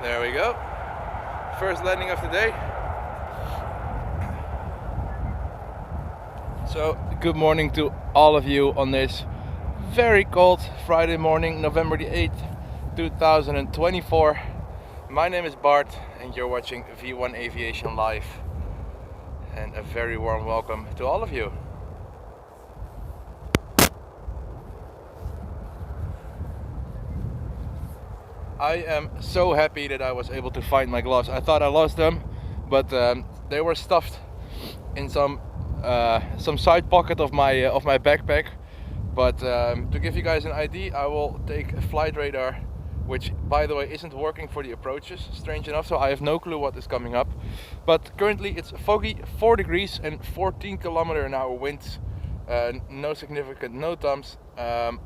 There we go. First landing of the day. So, good morning to all of you on this very cold Friday morning, November the 8th, 2024. My name is Bart and you're watching V1 Aviation Live. And a very warm welcome to all of you. I am so happy that I was able to find my gloves. I thought I lost them, but they were stuffed in some side pocket of my backpack. But to give you guys an idea, I will take a flight radar, which by the way isn't working for the approaches, strange enough, so I have no clue what is coming up. But currently it's foggy, 4 degrees and 14 km/h winds, no significant NOTAMs,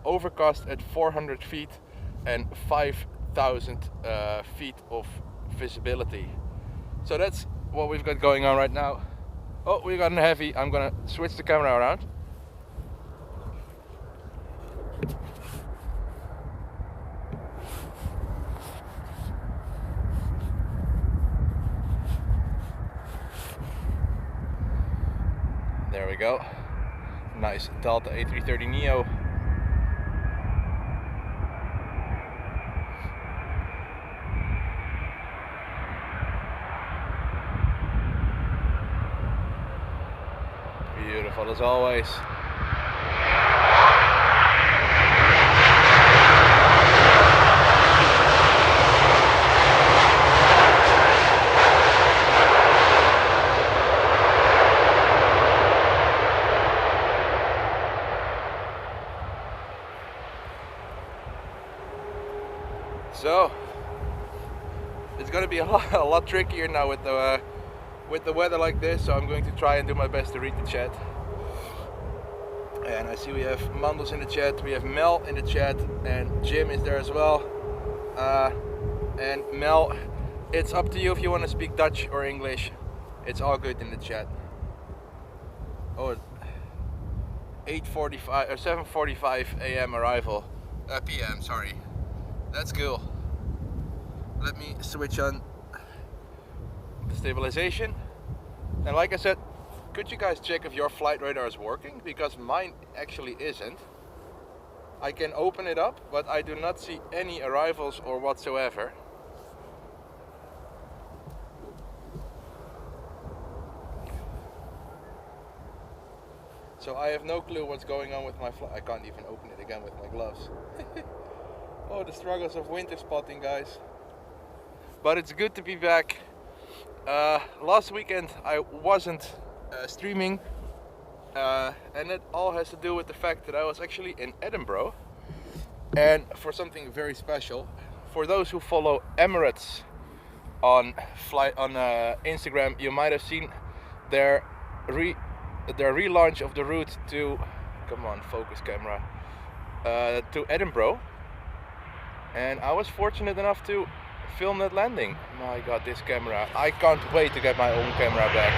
overcast at 400 feet and 5,000 feet of visibility. So that's what we've got going on right now. Oh, we got a heavy. I'm gonna switch the camera around. There we go. Nice Delta A330 Neo. Beautiful as always. So it's gonna be a lot trickier now with the weather like this, so I'm going to try and do my best to read the chat. And I see we have Mandels in the chat, we have Mel in the chat, and Jim is there as well. And Mel, it's up to you if you want to speak Dutch or English. It's all good in the chat. Oh, 8:45 or 7:45 a.m. arrival. PM, sorry. That's cool. Let me switch on the stabilization. And like I said, could you guys check if your flight radar is working? Because mine actually isn't. I can open it up, but I do not see any arrivals or whatsoever. So I have no clue what's going on with my flight. I can't even open it again with my gloves. Oh, the struggles of winter spotting, guys. But it's good to be back. Last weekend I wasn't streaming, and it all has to do with the fact that I was actually in Edinburgh, and for something very special. For those who follow Emirates on Instagram, you might have seen their relaunch of the route to, come on, focus camera, to Edinburgh, and I was fortunate enough to film that landing. My god, this camera, I can't wait to get my own camera back.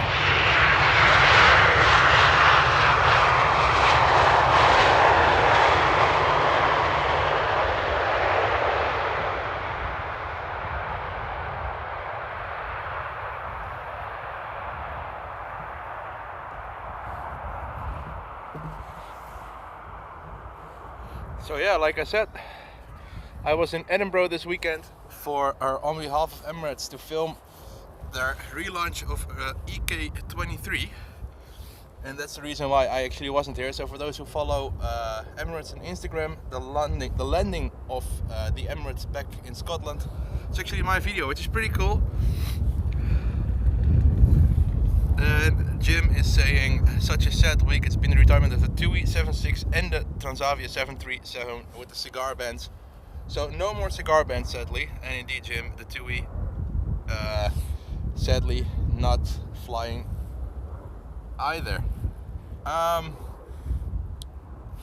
So yeah, like I said, I was in Edinburgh this weekend on behalf of Emirates to film their relaunch of EK23, and that's the reason why I actually wasn't here. So for those who follow Emirates on Instagram, the landing of the Emirates back in Scotland, it's actually my video, which is pretty cool. And Jim is saying, such a sad week, it's been the retirement of the TUI 76 and the Transavia 737 with the cigar bands. So no more cigar bands, sadly. And indeed, Jim, the TUI sadly not flying either. And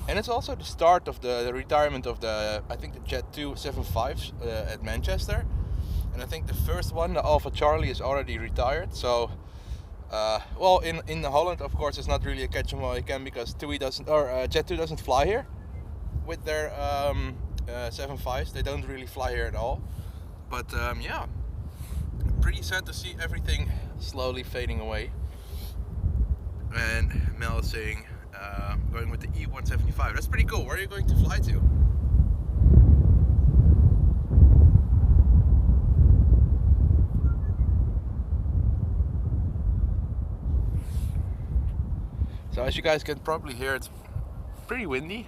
it's also the start of the retirement of I think the Jet 275s at Manchester. And I think the first one, the Alpha Charlie, is already retired. So well, in Holland, of course, it's not really a catch 'em all you can, because TUI doesn't, or Jet 2 doesn't fly here with their 75s. They don't really fly here at all. But yeah, Pretty sad to see everything slowly fading away. And Mel is saying, going with the E175. That's pretty cool. Where are you going to fly to? So as you guys can probably hear, it's pretty windy.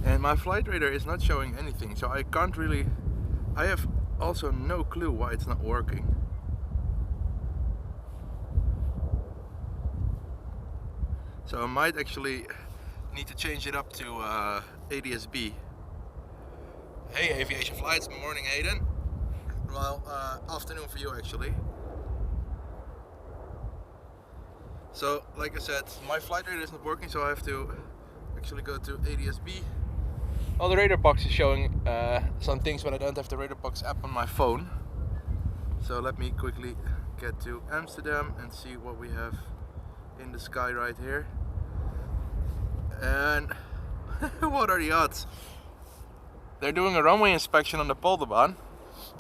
And my flight radar is not showing anything. So I can't really... I have also no clue why it's not working. So I might actually need to change it up to ADS-B. Hey, Aviation Flights, morning Hayden. Well, afternoon for you actually. So, like I said, my flight radar is not working, so I have to actually go to ADS-B. Well, the radar box is showing some things, but I don't have the radar box app on my phone. So let me quickly get to Amsterdam and see what we have in the sky right here. And what are the odds? They're doing a runway inspection on the Polderbaan,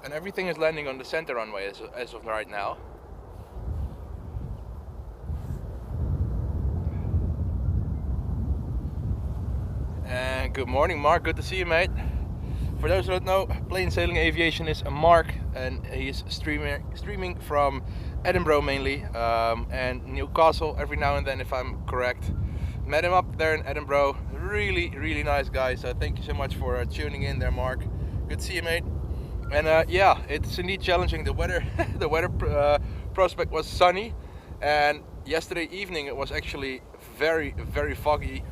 and everything is landing on the center runway as of right now. And good morning, Mark. Good to see you, mate. For those who don't know, Plain Sailing Aviation is Mark, and he's streaming from Edinburgh mainly, and Newcastle every now and then, if I'm correct. Met him up there in Edinburgh. Really nice guy. So thank you so much for tuning in there, Mark. Good to see you, mate. And yeah, it's indeed challenging. The weather, the weather prospect was sunny, and yesterday evening it was actually very foggy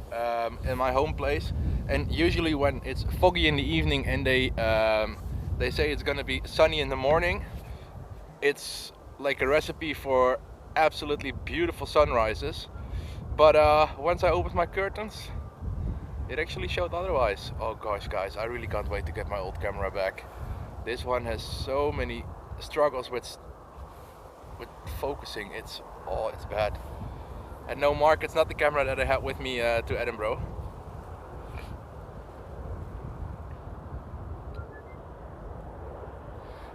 in my home place. And usually when it's foggy in the evening and they say it's gonna be sunny in the morning, it's like a recipe for absolutely beautiful sunrises. But once I opened my curtains, it actually showed otherwise. Oh gosh, guys, I really can't wait to get my old camera back. This one has so many struggles with focusing. It's bad. And no, Mark, it's not the camera that I had with me to Edinburgh.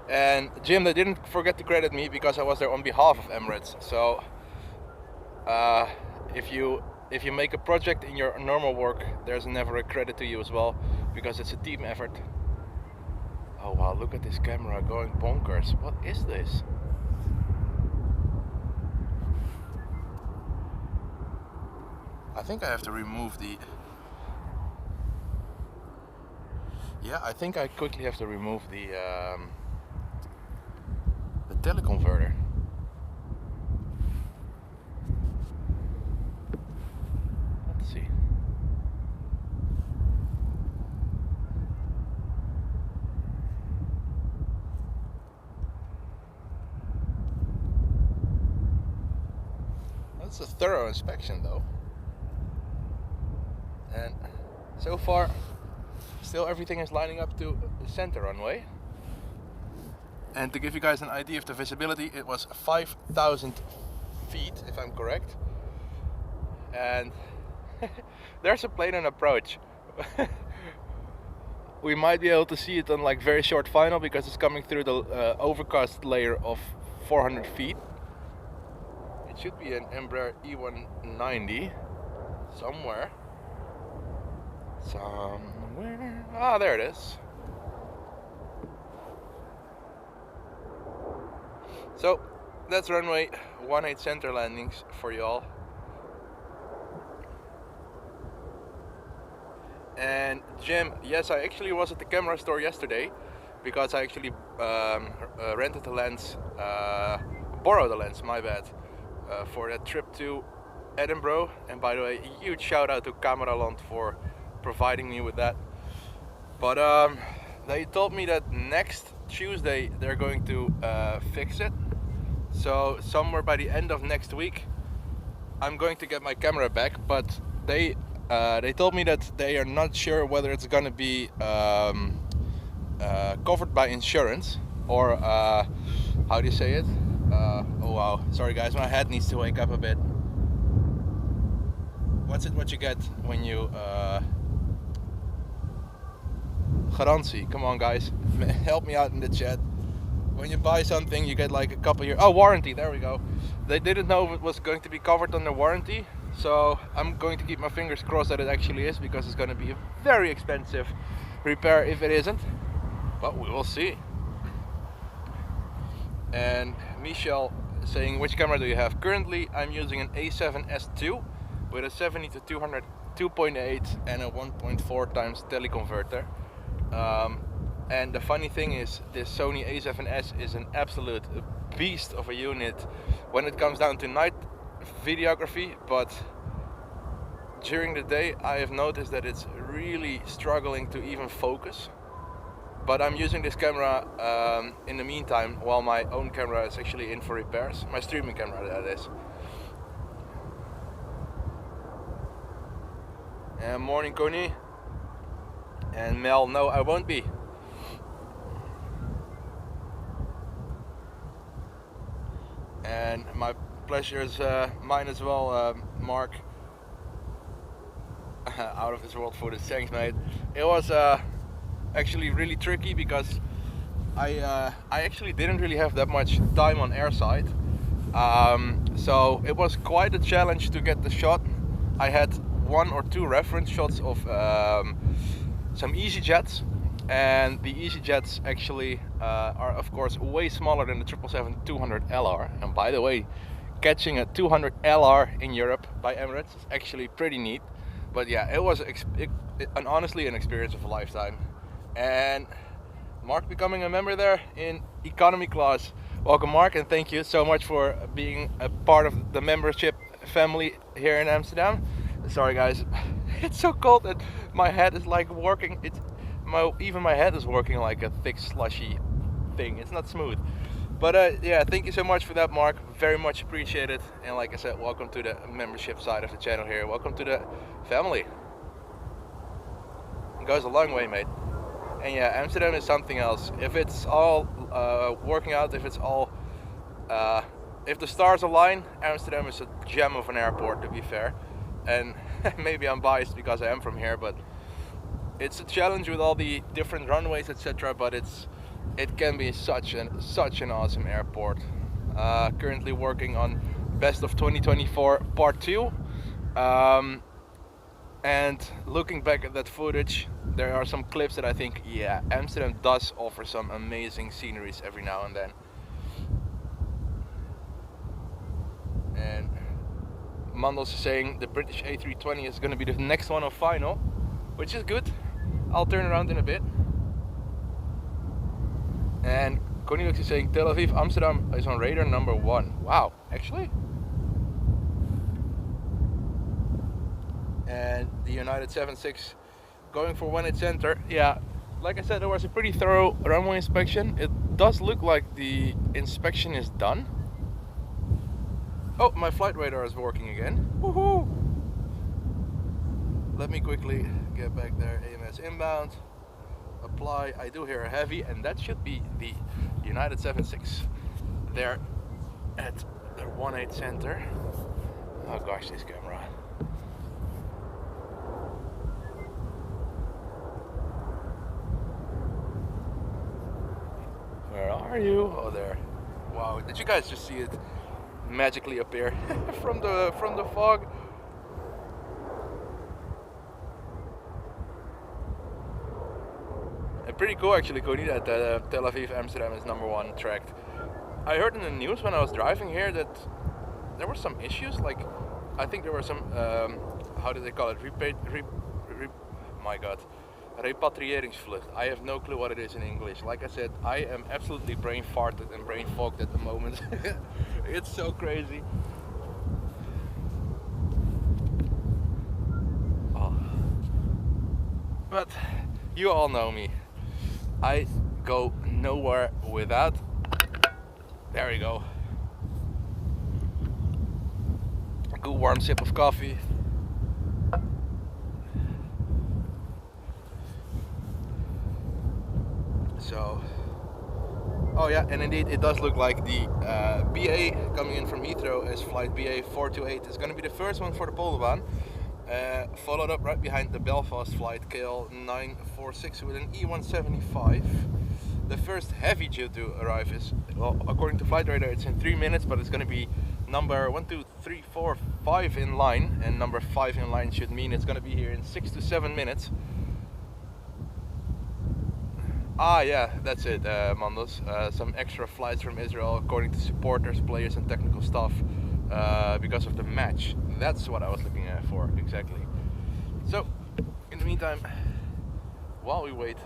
And Jim, they didn't forget to credit me because I was there on behalf of Emirates. So if you make a project in your normal work, there's never a credit to you as well, because it's a team effort. Oh wow, look at this camera going bonkers. What is this? I think I have to remove the... Yeah, I think I quickly have to remove the teleconverter. Let's see. That's a thorough inspection though. And so far, still everything is lining up to the center runway. And to give you guys an idea of the visibility, it was 5,000 feet, if I'm correct. And there's a plane in approach. We might be able to see it on like very short final because it's coming through the overcast layer of 400 feet. It should be an Embraer E190 somewhere. Ah, there it is. So that's runway 18 center landings for y'all. And Jim, yes, I actually was at the camera store yesterday because I actually rented the lens, borrowed the lens, my bad, for that trip to Edinburgh. And by the way, a huge shout out to Cameraland for providing me with that. But they told me that next Tuesday they're going to fix it. So somewhere by the end of next week I'm going to get my camera back, but they told me that they are not sure whether it's gonna be covered by insurance or how do you say it? Oh wow, sorry guys, my head needs to wake up a bit. What's it what you get when you garantie? Come on guys, help me out in the chat. when you buy something, you get like a couple years. Oh, warranty. There we go. They didn't know it was going to be covered under warranty, so I'm going to keep my fingers crossed that it actually is, because it's going to be a very expensive repair if it isn't. But we will see. And Michelle saying, which camera do you have? Currently, I'm using an A7S II with a 70 to 200 2.8 and a 1.4 times teleconverter. And the funny thing is, this Sony A7S is an absolute beast of a unit when it comes down to night videography, but during the day I have noticed that it's really struggling to even focus. But I'm using this camera in the meantime while my own camera is actually in for repairs. My streaming camera, that is. And morning, Connie. And Mel, no, I won't be. And my pleasure is mine as well, Mark. Out of this world footage, thanks, mate. It was actually really tricky because I actually didn't really have that much time on airside, so it was quite a challenge to get the shot. I had 1 or 2 reference shots of some EasyJets, and the EasyJets actually are of course way smaller than the 777-200 LR. And by the way, catching a 200 LR in Europe by Emirates is actually pretty neat. But yeah, it was honestly an experience of a lifetime. And Mark becoming a member there in economy class. Welcome, Mark, and thank you so much for being a part of the membership family here in Amsterdam. Sorry guys, it's so cold that my head is like working. Even my head is working like a thick slushy thing. It's not smooth. But yeah, thank you so much for that, Mark. Very much appreciated. And like I said, welcome to the membership side of the channel here. Welcome to the family. It goes a long way, mate. And yeah, Amsterdam is something else. If it's all working out, if it's all, if the stars align, Amsterdam is a gem of an airport, to be fair. And maybe I'm biased because I am from here, but it's a challenge with all the different runways, etc. But it can be such an awesome airport. Currently working on Best of 2024 Part 2. And looking back at that footage, there are some clips that I think, yeah, Amsterdam does offer some amazing sceneries every now and then. And Mandels is saying the British A320 is going to be the next one of final, which is good. I'll turn around in a bit. And Cornelius is saying Tel Aviv, Amsterdam is on radar number 1. Wow, actually? And the United 76 going for 18 center. Yeah, like I said, there was a pretty thorough runway inspection. It does look like the inspection is done. Oh, my flight radar is working again. Woohoo! Let me quickly get back there. AMS inbound. Apply. I do hear a heavy, and that should be the United 76 there at the 18 center. Oh gosh, this camera. Where are you? Oh, there. Wow, did you guys just see it magically appear from the fog? Pretty cool actually, Cody, that Tel Aviv Amsterdam is number 1 tracked. I heard in the news when I was driving here that there were some issues, like I think there were some how do they call it, my god, repatrieringsvlucht. I have no clue what it is in English. Like I said, I am absolutely brain farted and brain fogged at the moment. It's so crazy. Oh. But you all know me. I go nowhere without, there we go, a good warm sip of coffee. So, oh yeah, and indeed it does look like the BA coming in from Heathrow as flight BA 428 is going to be the first one for the Polderbaan. Followed up right behind the Belfast flight KL 946 with an E175. The first heavy due to arrive is, well, according to flight radar, it's in 3 minutes, but it's going to be number 1, 2, 3, 4, 5 in line, and number 5 in line should mean it's going to be here in 6 to 7 minutes. Ah, yeah, that's it, Mandos. Some extra flights from Israel, according to supporters, players, and technical staff, because of the match. That's what I was looking for, exactly. So, in the meantime, while we wait,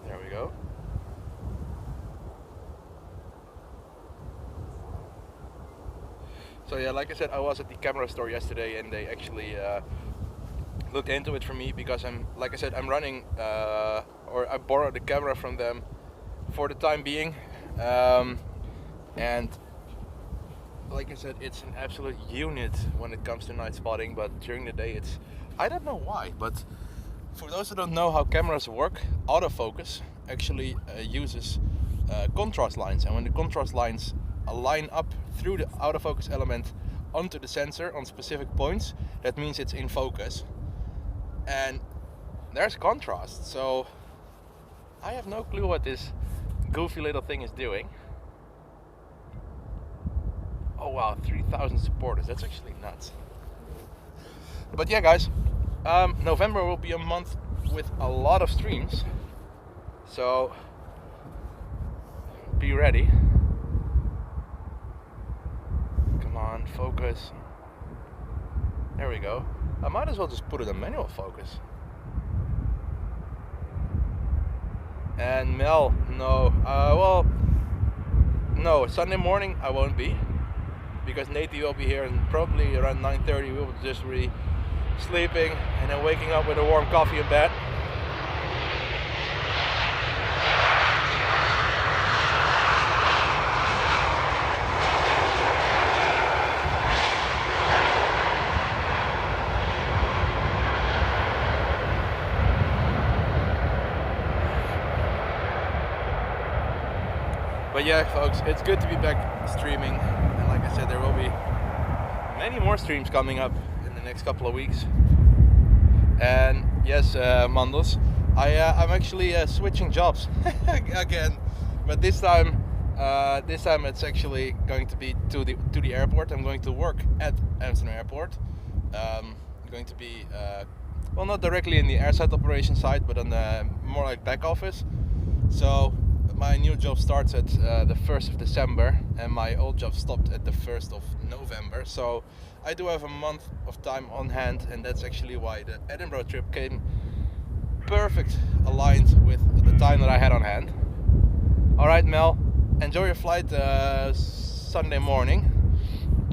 there we go. So yeah, like I said, I was at the camera store yesterday, and they actually looked into it for me, because like I said, I'm running, or I borrowed the camera from them for the time being, and like I said, it's an absolute unit when it comes to night spotting, but during the day it's, I don't know why, but for those who don't know how cameras work, autofocus actually uses contrast lines, and when the contrast lines line up through the autofocus element onto the sensor on specific points, that means it's in focus, and there's contrast. So I have no clue what this goofy little thing is doing. Oh wow, 3,000 supporters, that's actually nuts. But yeah guys, November will be a month with a lot of streams, so be ready. On focus, there we go. I might as well just put it in manual focus. And Mel, no, well, no, Sunday morning I won't be, because Nathan will be here, and probably around 9:30 we will just be sleeping and then waking up with a warm coffee in bed. But yeah, folks, it's good to be back streaming, and like I said, there will be many more streams coming up in the next couple of weeks. And yes, Mandos, I'm actually switching jobs again, but this time it's actually going to be to the airport. I'm going to work at Amsterdam Airport. I'm going to be well, not directly in the airside operation side, but on the more like back office. So my new job starts at the 1st of December, and my old job stopped at the 1st of November. So I do have a month of time on hand, and that's actually why the Edinburgh trip came perfect aligned with the time that I had on hand. Alright Mel, enjoy your flight Sunday morning,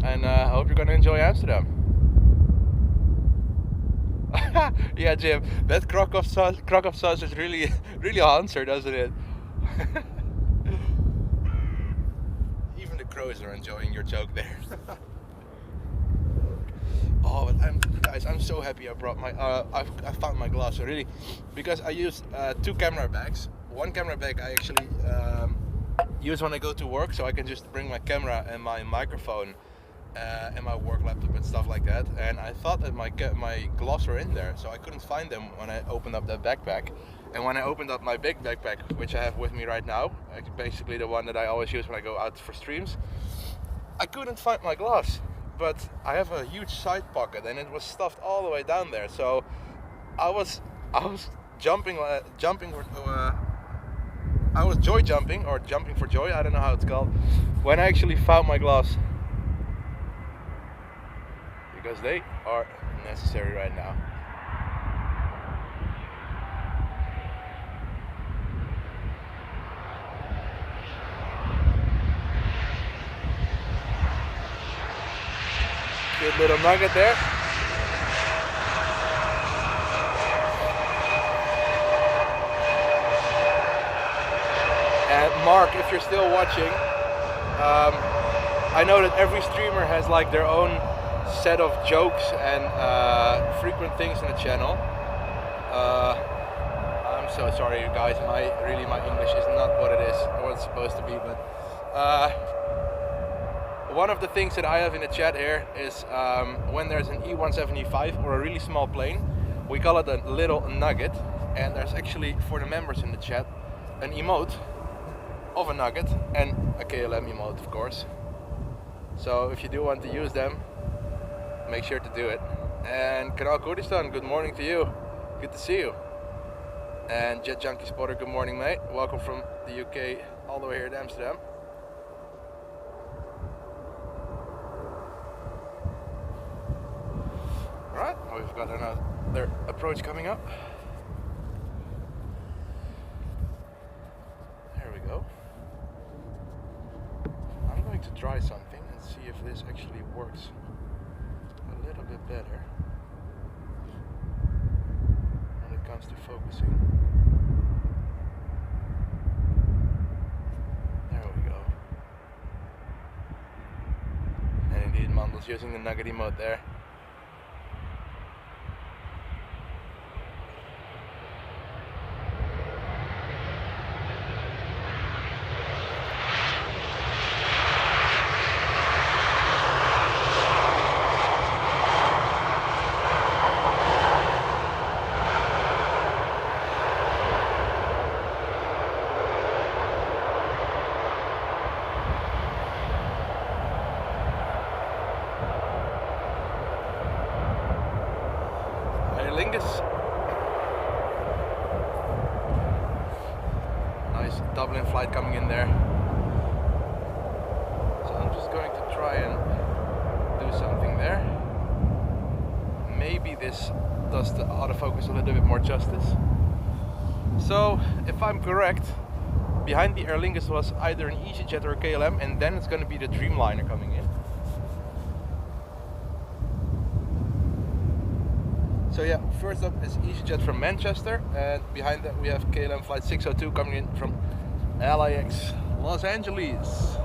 and I hope you're going to enjoy Amsterdam. Yeah Jim, that crock of sausage really answer, doesn't it? Even the crows are enjoying your joke there. Oh, but I'm so happy I brought my I found my gloves, really, because I used 2 camera bags. One camera bag I actually use when I go to work, so I can just bring my camera and my microphone and my work laptop and stuff like that. And I thought that my gloves were in there, so I couldn't find them when I opened up that backpack. And when I opened up my big backpack, which I have with me right now, basically the one that I always use when I go out for streams, I couldn't find my gloves. But I have a huge side pocket, and it was stuffed all the way down there. So I was jumping I was joy jumping, or jumping for joy, I don't know how it's called, when I actually found my gloves, because they are necessary right now. Good little nugget there. And Mark, if you're still watching, I know that every streamer has like their own set of jokes and frequent things in the channel. I'm so sorry, you guys. My English is not what it is or what it's supposed to be. But one of the things that I have in the chat here is when there's an E175 or a really small plane, we call it a little nugget, and there's actually, for the members in the chat, an emote of a nugget and a KLM emote, of course. So if you do want to use them, make sure to do it. And Kanal Kurdistan, good morning to you. Good to see you. And Jet Junkie Spotter, good morning, mate. Welcome from the UK all the way here to Amsterdam. Alright, we've got another approach coming up. There we go. I'm going to try something and see if this actually works a little bit better when it comes to focusing. There we go. And indeed, Mandel's using the nugget mode there. Nice Dublin flight coming in there. So I'm just going to try and do something there. Maybe this does the autofocus a little bit more justice. So if I'm correct, behind the Aer Lingus was either an EasyJet or a KLM, and then it's going to be the Dreamliner coming in. So yeah, first up is EasyJet from Manchester, and behind that we have KLM flight 602 coming in from LAX Los Angeles.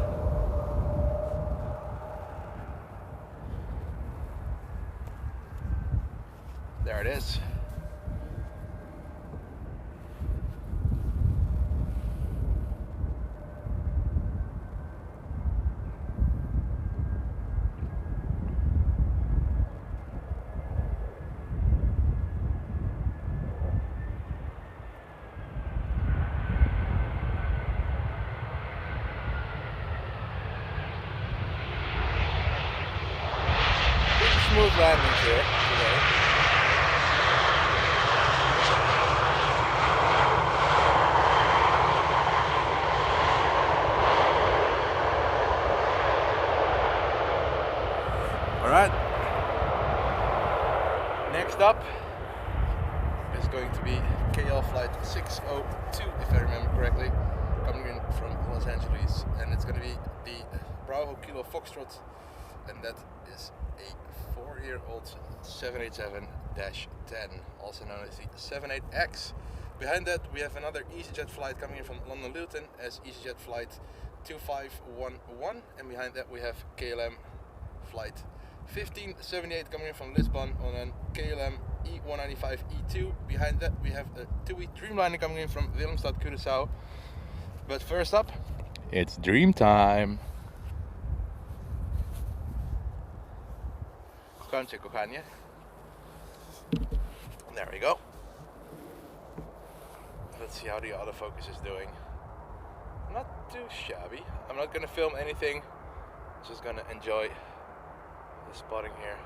There it is. Smooth landings here today. Alright. Next up is going to be KL flight 602, if I remember correctly, coming in from Los Angeles, and it's going to be the Bravo Kilo Foxtrot, and that is a 4-year-old 787-10, also known as the 78X. Behind that we have another EasyJet flight coming in from London Luton as EasyJet flight 2511, and behind that we have KLM flight 1578 coming in from Lisbon on an KLM E195 E2. Behind that we have a TUI Dreamliner coming in from Willemstad, Curaçao. But first up, it's dream time. There we go. Let's see how the autofocus is doing. Not too shabby. I'm not gonna film anything, just gonna enjoy the spotting here.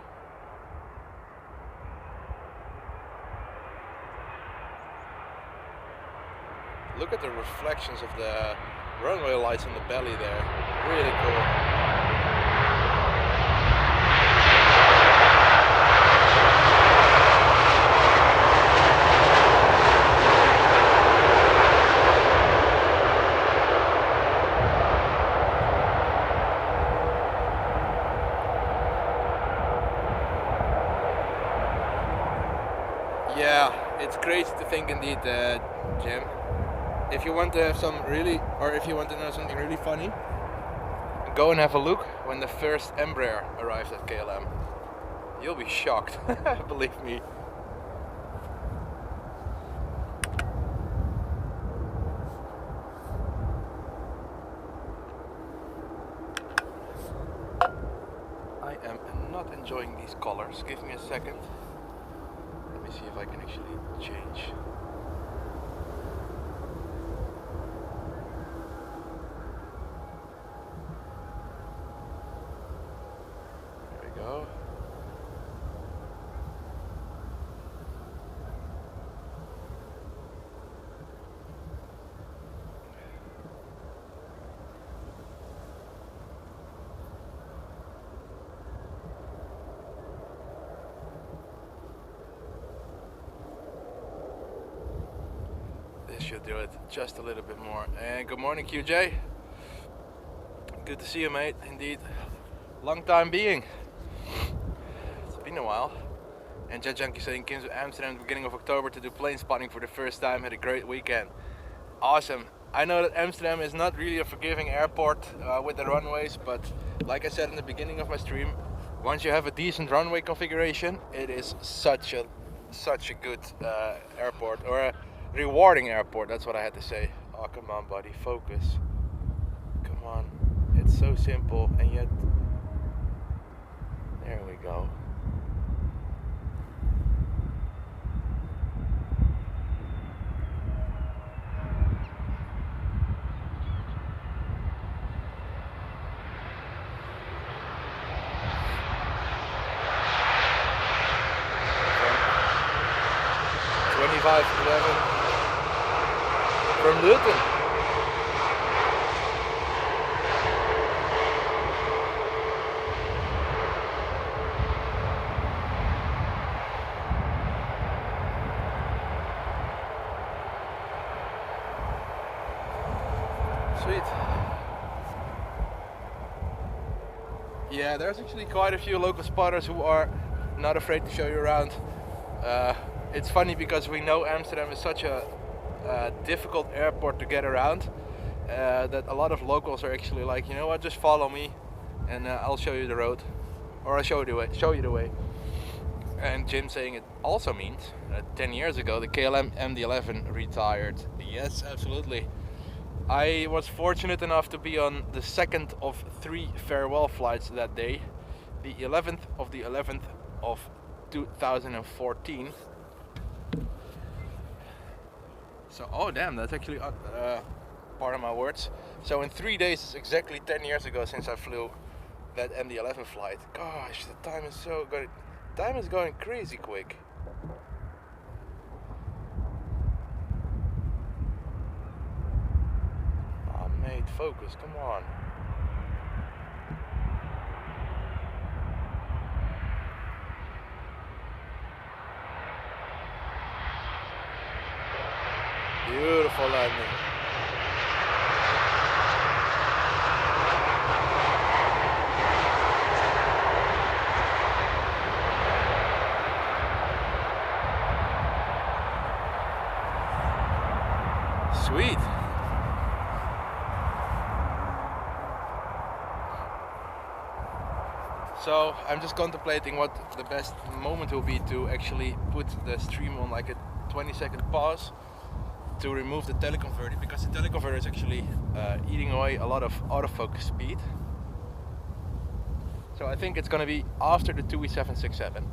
Look at the reflections of the runway lights on the belly there. Really cool. Yeah, it's crazy to think indeed, Jim. If you want to have some really, or if you want to know something really funny, go and have a look when the first Embraer arrived at KLM. You'll be shocked, believe me. I am not enjoying these colors. Give me a second. Let me see if I can actually change. There we go. This should do it just a little bit more. And good morning, QJ. Good to see you, mate. Indeed, long time being. It's been a while. And Jet Junkie saying came to Amsterdam at the beginning of October to do plane spotting for the first time. Had a great weekend. Awesome. I know that Amsterdam is not really a forgiving airport with the runways, but like I said in the beginning of my stream, once you have a decent runway configuration, it is such a good airport, or a rewarding airport. That's what I had to say. Oh, come on, buddy, focus. Come on. It's so simple, and yet there we go. From 2511 from Luton. Sweet. Yeah, there's actually quite a few local spotters who are not afraid to show you around. It's funny because we know Amsterdam is such a difficult airport to get around, that a lot of locals are actually like, you know what, just follow me and I'll show you the road, or I'll show you the way. And Jim saying it also means 10 years ago the KLM MD-11 retired. Yes, absolutely. I was fortunate enough to be on the second of 3 farewell flights that day, the 11th of the 11th of 2014. So, oh damn, that's actually part of my words. So in 3 days, it's exactly 10 years ago since I flew that MD-11 flight. Gosh, the time is so good. Time is going crazy quick. Oh mate, focus, come on. Beautiful landing. Sweet. So I'm just contemplating what the best moment will be to actually put the stream on like a 20-second pause to remove the teleconverter, because the teleconverter is actually eating away a lot of autofocus speed. So I think it's going to be after the TUI 767.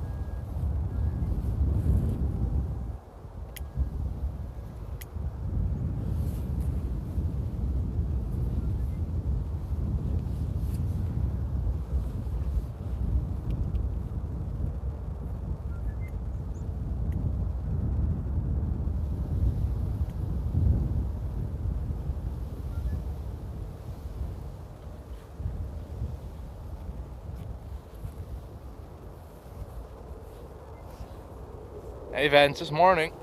Hey Vance, this morning.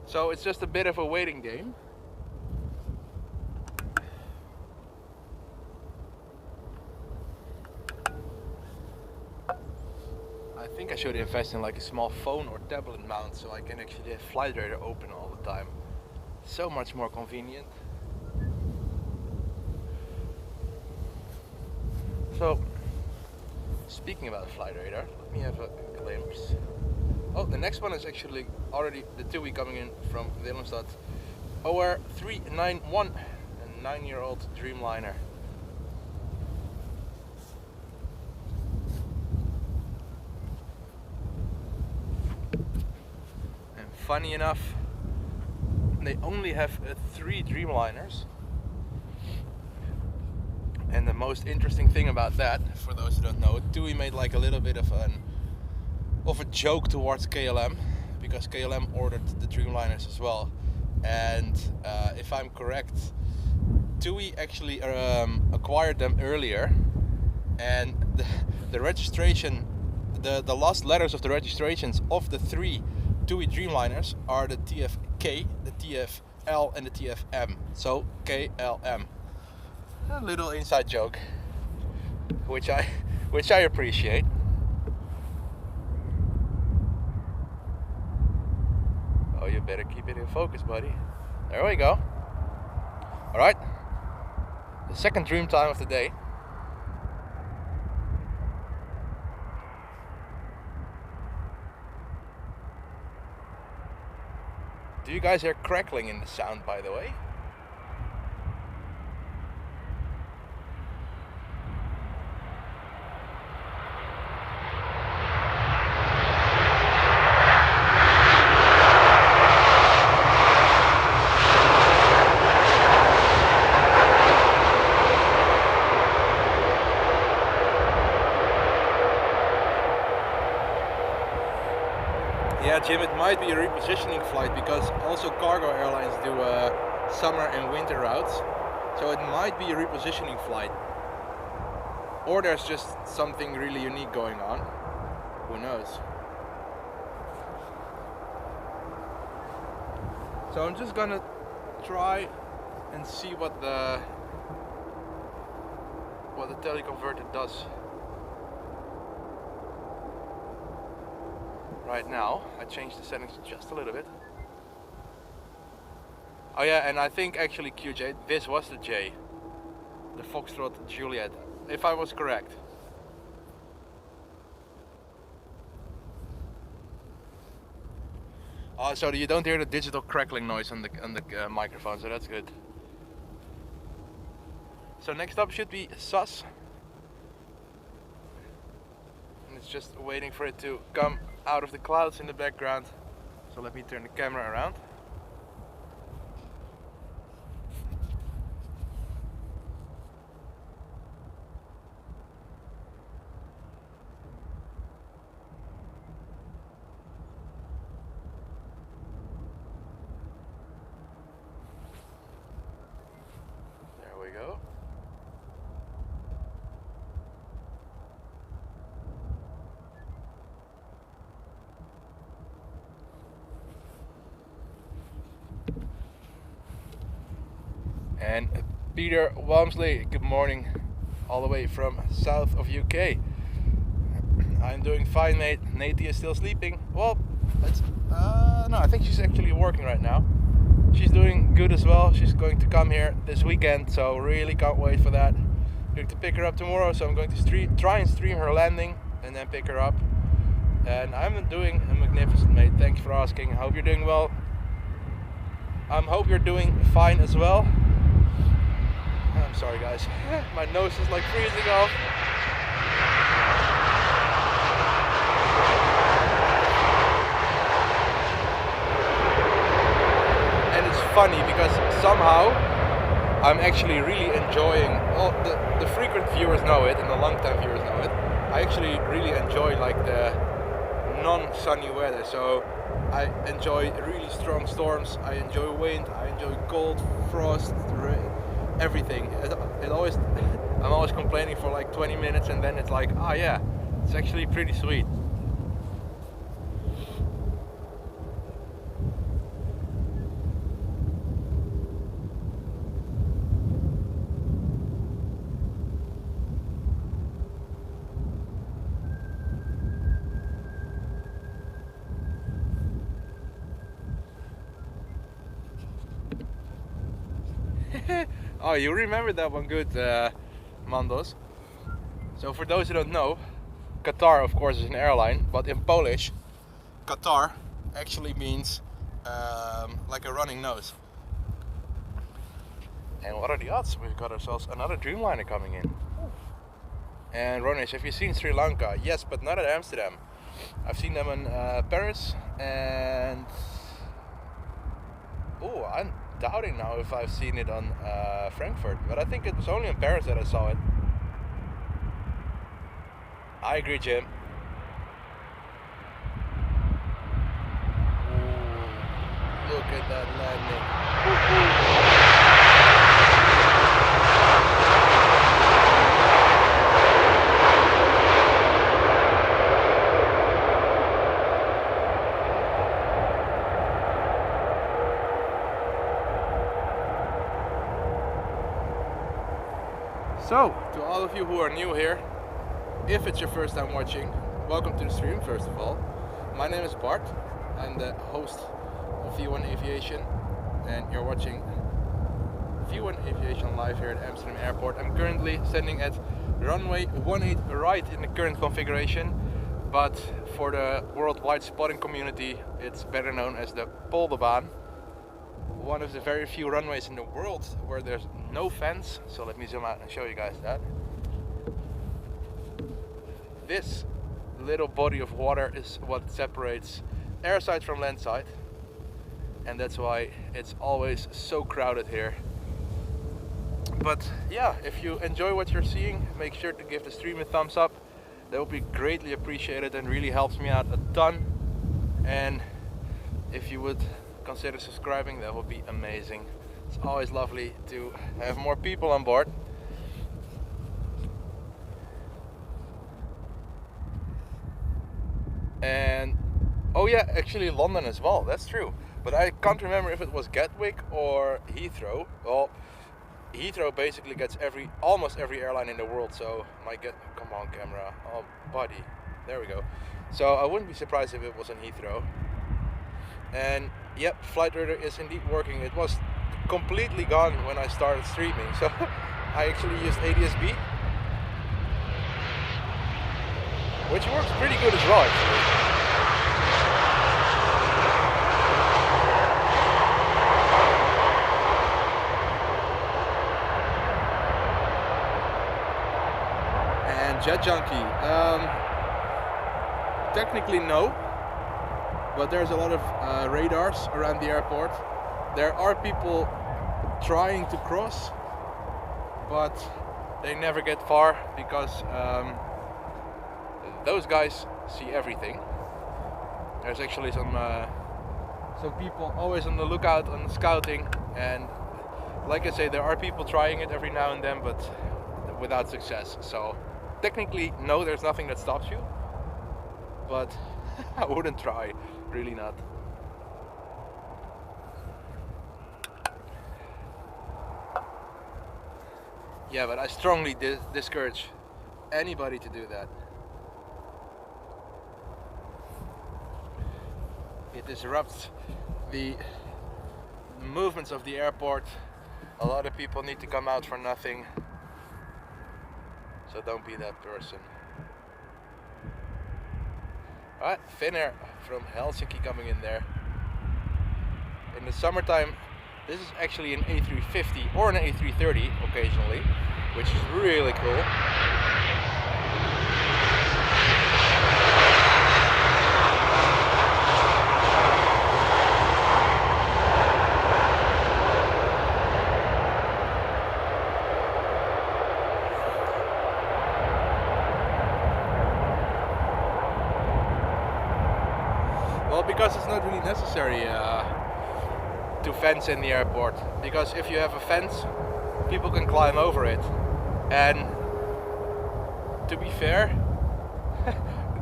So it's just a bit of a waiting game. I think I should invest in like a small phone or tablet mount so I can actually have flight radar open all the time. So much more convenient. So Speaking about flight radar, let me have a glimpse. Oh, the next one is actually already the TUI coming in from Willemstad. OR391, a 9-year-old Dreamliner. And funny enough, they only have 3 Dreamliners. And the most interesting thing about that, for those who don't know, TUI made like a little bit of a joke towards KLM, because KLM ordered the Dreamliners as well. And if I'm correct, TUI actually acquired them earlier, and the registration, the last letters of the registrations of the 3 TUI Dreamliners are the TFK, the TFL, and the TFM. So KLM. A little inside joke, which I appreciate. Oh, you better keep it in focus, buddy. There we go. All right, the second dream time of the day. Do you guys hear crackling in the sound, by the way? Yeah, Jim, it might be a repositioning flight, because also cargo airlines do summer and winter routes. So it might be a repositioning flight. Or there's just something really unique going on. Who knows? So I'm just gonna try and see what the teleconverter does. Right now, I changed the settings just a little bit. Oh yeah, and I think actually QJ, this was the J. The Foxtrot Juliet, if I was correct. Oh, so you don't hear the digital crackling noise on the microphone, so that's good. So next up should be SAS. And it's just waiting for it to come out of the clouds in the background. So let me turn the camera around. There we go. And Peter Walmsley, good morning, all the way from south of UK. I'm doing fine, mate. Natie is still sleeping. Well, no, I think she's actually working right now. She's doing good as well. She's going to come here this weekend, so really can't wait for that. I'm going to pick her up tomorrow, so I'm going to try and stream her landing and then pick her up. And I'm doing a magnificent, mate. Thanks for asking. I hope you're doing well. I hope you're doing fine as well. I'm sorry, guys. My nose is like freezing off. And it's funny because somehow I'm actually really enjoying. Well, the frequent viewers know it, and the long-time viewers know it. I actually really enjoy like the non-sunny weather. So I enjoy really strong storms. I enjoy wind. I enjoy cold, frost, everything. It always, I'm always complaining for like 20 minutes, and then it's like, ah, yeah, it's actually pretty sweet. Oh, you remember that one good, Mandos. So for those who don't know, Qatar, of course, is an airline, but in Polish, Qatar actually means like a running nose. And what are the odds? We've got ourselves another Dreamliner coming in. And Ronesh, have you seen Sri Lanka? Yes, but not at Amsterdam. I've seen them in Paris, and I'm doubting now if I've seen it on Frankfurt, but I think it was only in Paris that I saw it. I agree, Jim. Ooh, look at that landing. So, to all of you who are new here, if it's your first time watching, welcome to the stream first of all. My name is Bart, I'm the host of V1 Aviation, and you're watching V1 Aviation live here at Amsterdam Airport. I'm currently standing at runway 18 right in the current configuration, but for the worldwide spotting community, it's better known as the Polderbaan. One of the very few runways in the world where there's no fence. So let me zoom out and show you guys that. This little body of water is what separates airside from landside, and that's why it's always so crowded here. But yeah, if you enjoy what you're seeing, make sure to give the stream a thumbs up. That would be greatly appreciated and really helps me out a ton. And if you would consider subscribing, that would be amazing. It's always lovely to have more people on board. And oh yeah, actually London as well, that's true. But I can't remember if it was Gatwick or Heathrow. Well, Heathrow basically gets almost every airline in the world, so come on camera, oh buddy, there we go. So I wouldn't be surprised if it was in Heathrow. And yep, flight radar is indeed working. It was completely gone when I started streaming, so I actually used ADS-B, which works pretty good as well actually. And Jet Junkie, technically no. But there's a lot of radars around the airport. There are people trying to cross, but they never get far because those guys see everything. There's actually some people always on the lookout and scouting, and like I say, there are people trying it every now and then, but without success. So technically, no, there's nothing that stops you, but I wouldn't try. Really not. Yeah, but I strongly discourage anybody to do that. It disrupts the movements of the airport. A lot of people need to come out for nothing. So don't be that person. Alright, Finnair from Helsinki coming in there. In the summertime, this is actually an A350 or an A330 occasionally, which is really cool. Because it's not really necessary to fence in the airport, because if you have a fence, people can climb over it, and to be fair,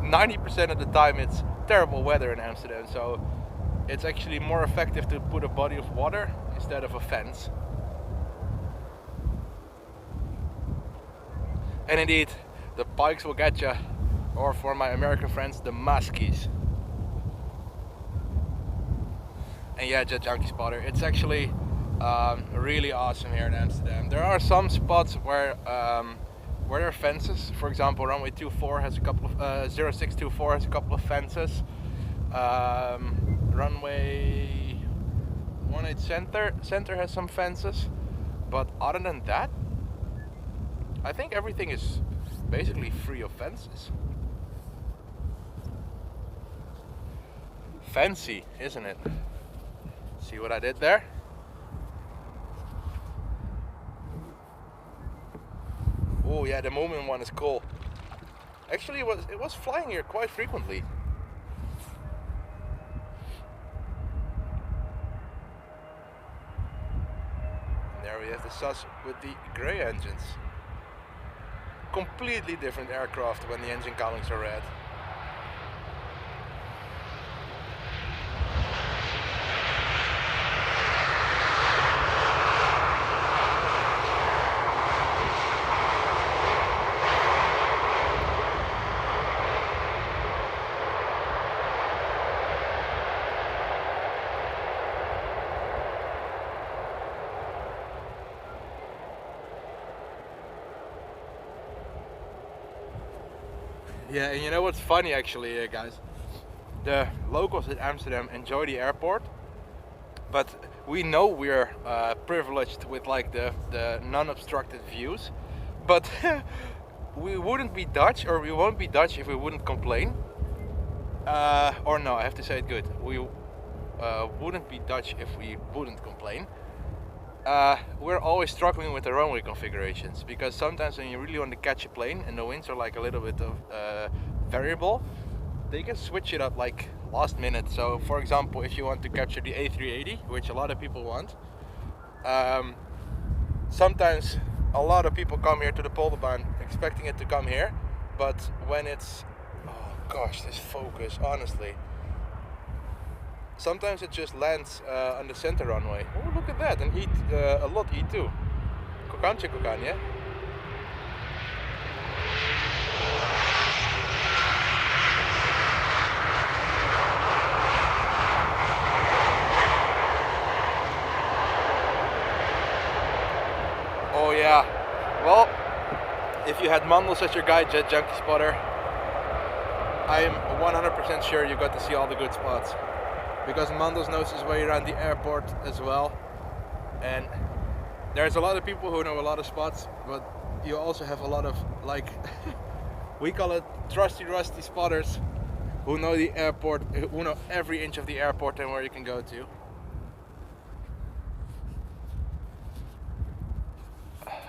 90% of the time it's terrible weather in Amsterdam, so it's actually more effective to put a body of water instead of a fence. And indeed, the pikes will get you, or for my American friends, the muskies. And yeah, Jet Junkie Spotter, it's actually really awesome here in Amsterdam. There are some spots where where there are fences. For example, runway 24 has a couple of 0624 has a couple of fences. Runway 18 center has some fences, but other than that, I think everything is basically free of fences. Fancy, isn't it? See what I did there? Oh yeah, the movement one is cool. Actually, it was flying here quite frequently. And there we have the sus with the grey engines. Completely different aircraft when the engine cowlings are red. Yeah, and you know what's funny actually, guys? The locals at Amsterdam enjoy the airport, but we know we're privileged with like the non-obstructed views, but we wouldn't be Dutch, or we won't be Dutch if we wouldn't complain. Or no, I have to say it good. We wouldn't be Dutch if we wouldn't complain. We're always struggling with the runway configurations, because sometimes when you really want to catch a plane and the winds are like a little bit of variable, they can switch it up like last minute. So for example, if you want to capture the A380, which a lot of people want, sometimes a lot of people come here to the Polderbaan expecting it to come here, but when it's, oh gosh, this focus, honestly, sometimes it just lands on the center runway. Oh, look at that, and a lot E2. Kokantje kokan, yeah? Oh yeah. Well, if you had Mandels as your guide, Jet Junkie Spotter, I am 100% sure you got to see all the good spots. Because Mandels knows his way around the airport as well, and there's a lot of people who know a lot of spots, but you also have a lot of, like, we call it trusty rusty spotters who know the airport, who know every inch of the airport and where you can go to.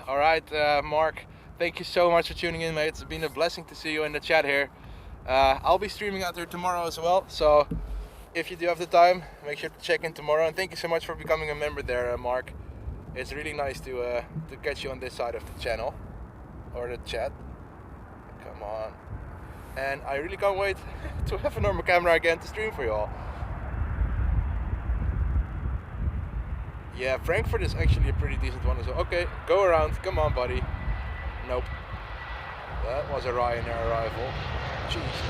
Alright, Mark, thank you so much for tuning in, mate. It's been a blessing to see you in the chat here. I'll be streaming out there tomorrow as well, so if you do have the time, make sure to check in tomorrow. And thank you so much for becoming a member there, Mark. It's really nice to get you on this side of the channel, or the chat. Come on. And I really can't wait to have a normal camera again to stream for you all. Yeah, Frankfurt is actually a pretty decent one as well. Okay, go around. Come on, buddy. Nope. That was a Ryanair arrival. Jesus.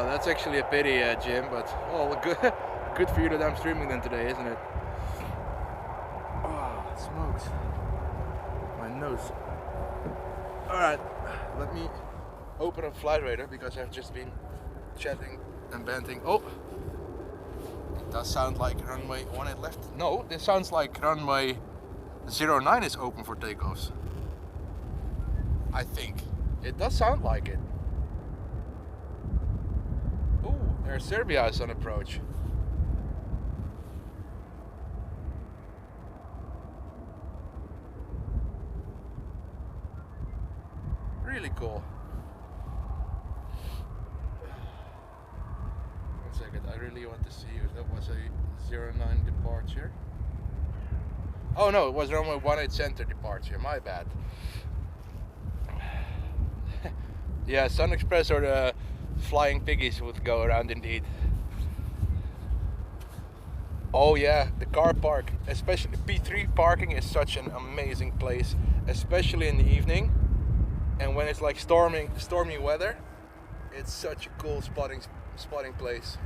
That's actually a pity, Jim, but oh, good for you that I'm streaming then today, isn't it? Oh, it smokes. My nose. Alright, let me open up Flight Radar because I've just been chatting and banting. Oh, it does sound like runway 18 left. No, this sounds like runway 09 is open for takeoffs. I think. It does sound like it. Air Serbia is on approach. Really cool. 1 second, I really want to see if that was a 09 departure. Oh no, it was runway 18 center departure, my bad. Yeah, Sun Express or the Flying Piggies would go around indeed. Oh yeah, the car park, especially P3 parking is such an amazing place, especially in the evening. and when it's like stormy weather, it's such a cool spotting place.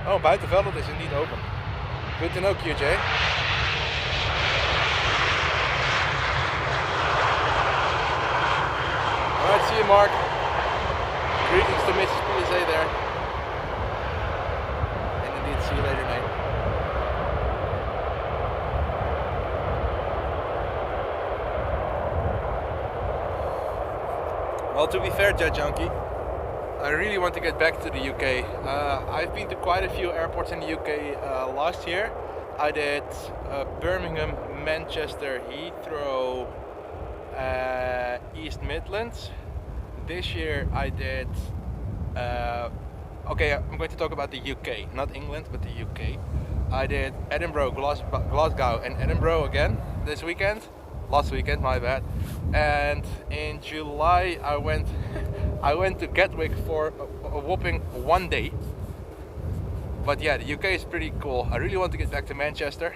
Oh, buitenveld is indeed open. Good to know, QJ. Alright, see you, Mark. Greetings to Mrs. PSA there. And indeed, see you later, mate. Well, to be fair, Jet Junkie, I really want to get back to the UK. I've been to quite a few airports in the UK last year. I did Birmingham, Manchester, Heathrow, East Midlands. This year I did, okay, I'm going to talk about the UK, not England, but the UK. I did Edinburgh, Glasgow and Edinburgh again this weekend. Last weekend, my bad. And in July I went I went to Gatwick for a whopping 1 day. But yeah, the UK is pretty cool. I really want to get back to Manchester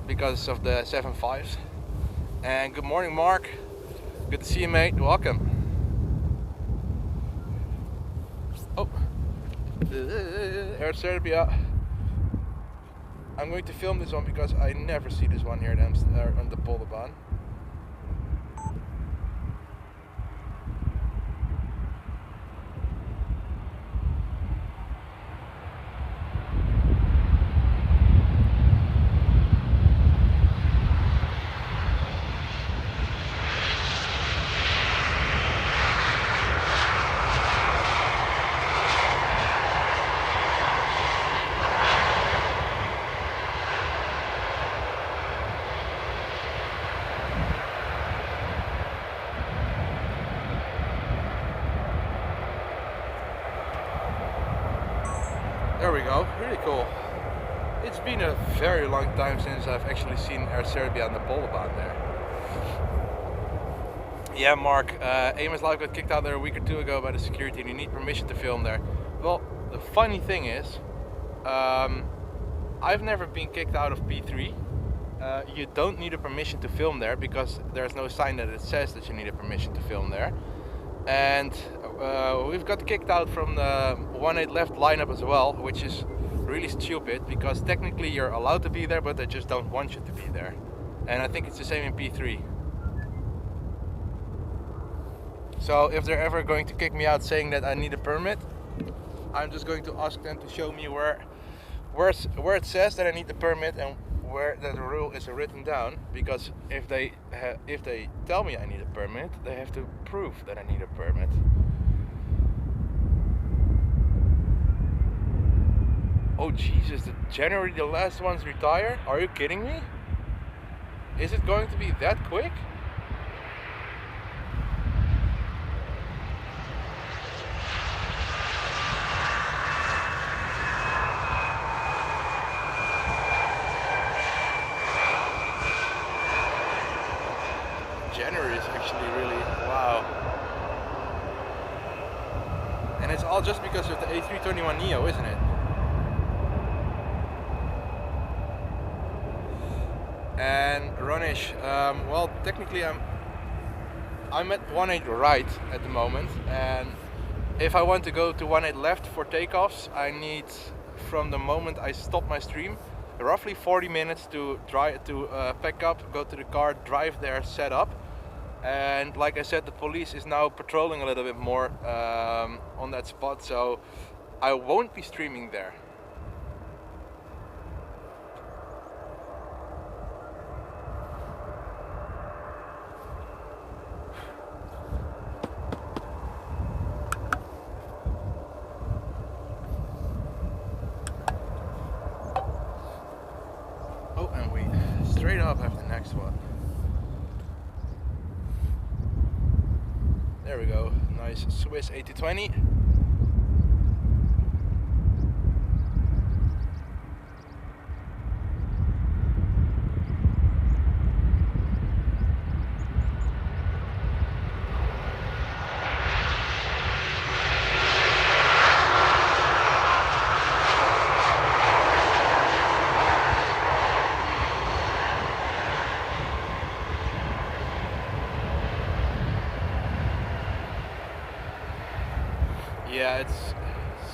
because of the 7.5s. And good morning, Mark. Good to see you, mate. Welcome. Oh, Air Serbia. I'm going to film this one because I never see this one here at Amsterdam on the Polderbaan. There we go, really cool. It's been a very long time since I've actually seen Air Serbia on the Polderbaan there. Yeah, Mark, Amos Live got kicked out there a week or two ago by the security and you need permission to film there. Well, the funny thing is, I've never been kicked out of P3. You don't need a permission to film there because there's no sign that it says that you need a permission to film there. And we've got kicked out from the 18 left lineup as well, which is really stupid because technically you're allowed to be there, but they just don't want you to be there. And I think it's the same in P3. So if they're ever going to kick me out saying that I need a permit, I'm just going to ask them to show me where it says that I need the permit and where that rule is written down, because if they tell me I need a permit, they have to prove that I need a permit. Oh Jesus, January the last ones retire? Are you kidding me? Is it going to be that quick? January is actually really, wow. And it's all just because of the A321 Neo, isn't it? And Ronish, well, technically I'm at 18 right at the moment, and if I want to go to 18 left for takeoffs, I need, from the moment I stop my stream, roughly 40 minutes to pack up, go to the car, drive there, set up. And like I said, the police is now patrolling a little bit more on that spot, so I won't be streaming there. Oh, and we straight up have the next one. There we go, nice Swiss A220. Yeah, it's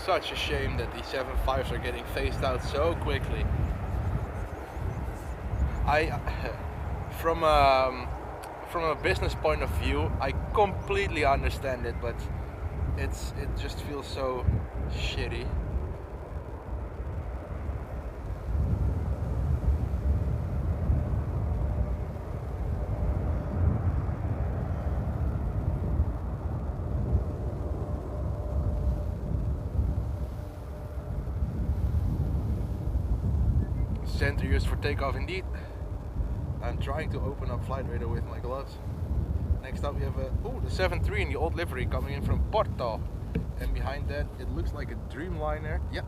such a shame that these 7.5s are getting phased out so quickly. From a business point of view, I completely understand it, but it just feels so shitty. Center used for takeoff indeed. I'm trying to open up flight radar with my gloves. Next up we have the 7.3 in the old livery coming in from Porto. And behind that it looks like a Dreamliner. Yep,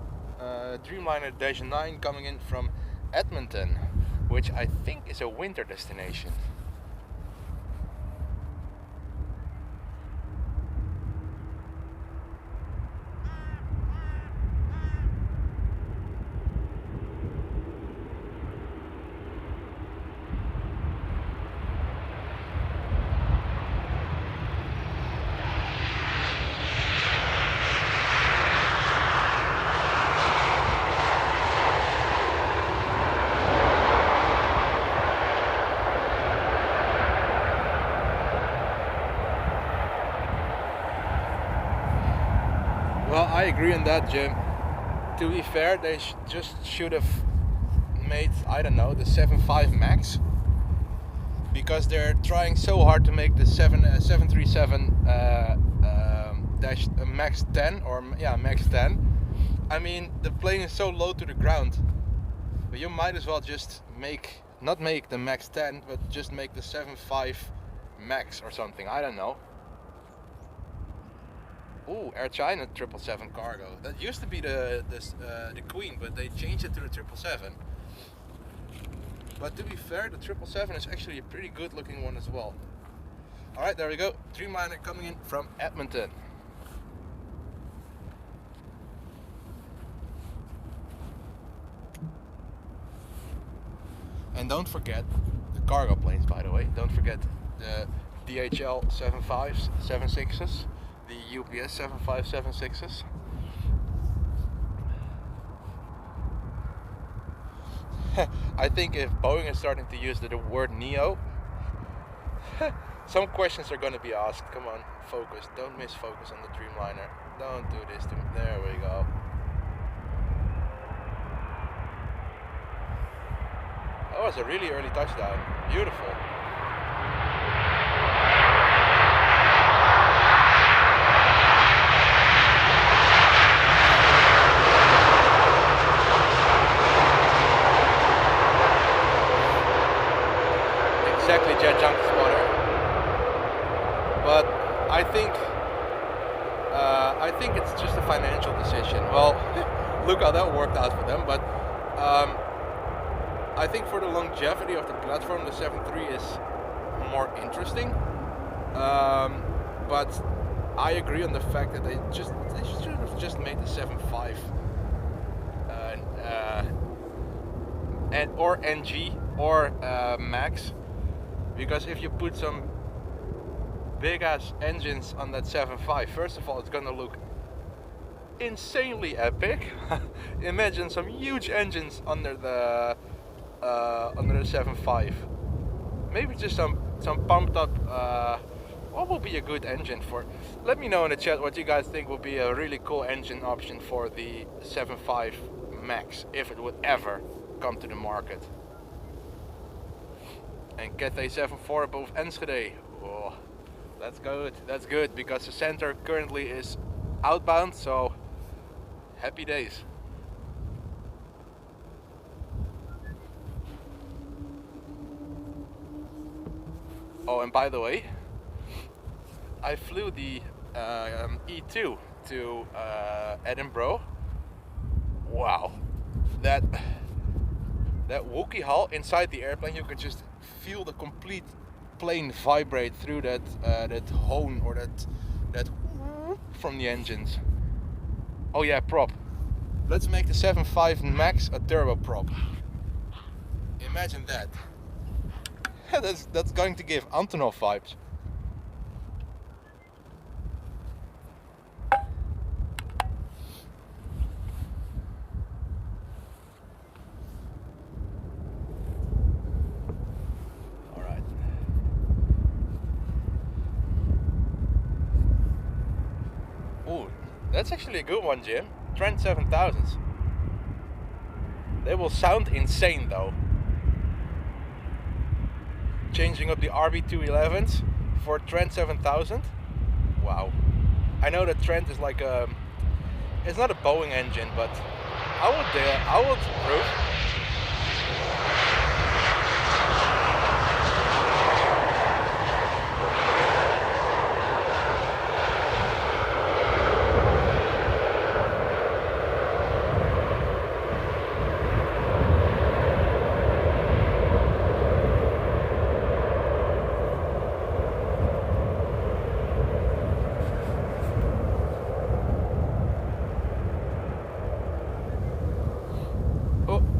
Dreamliner -9 coming in from Edmonton, which I think is a winter destination. Well, I agree on that, Jim. To be fair, they just should have made, I don't know, the 7.5 Max, because they're trying so hard to make the 737 Max 10, or yeah, Max 10. I mean, the plane is so low to the ground, but you might as well just not make the Max 10, but just make the 7.5 Max or something. I don't know. Ooh, Air China 777 cargo. That used to be the Queen, but they changed it to the 777. But to be fair, the 777 is actually a pretty good looking one as well. Alright, there we go. Dreamliner coming in from Edmonton. And don't forget the cargo planes, by the way. Don't forget the DHL 75s, 76s. The UPS 7576s. I think if Boeing is starting to use the word Neo, some questions are going to be asked. Come on, focus. Don't miss focus on the Dreamliner. Don't do this to me. There we go. That was a really early touchdown. Beautiful. Exactly, Jet Junkie Spotter. But I think it's just a financial decision. Well, look how that worked out for them. But I think for the longevity of the platform, the 7.3 is more interesting. But I agree on the fact that they should have just made the 7.5 or NG or Max. Because if you put some big ass engines on that 7.5, first of all, it's gonna look insanely epic. Imagine some huge engines under the 7.5. Maybe just some pumped up. What will be a good engine for? Let me know in the chat what you guys think would be a really cool engine option for the 7.5 Max, if it would ever come to the market. And Cathay 7.4 above Enschede. Oh, that's good. That's good because the center currently is outbound. So happy days. Oh, and by the way, I flew the E2 to Edinburgh. Wow, that Wookiee hull inside the airplane, you could just feel the complete plane vibrate through that hone or that from the engines. Oh yeah, prop. Let's make the 7.5 Max a turboprop. Imagine that. That's going to give Antonov vibes. That's actually a good one, Jim. Trent 7000s. They will sound insane though. Changing up the RB211s for Trent 7000. Wow. I know that Trent is like a... It's not a Boeing engine, but I would approve.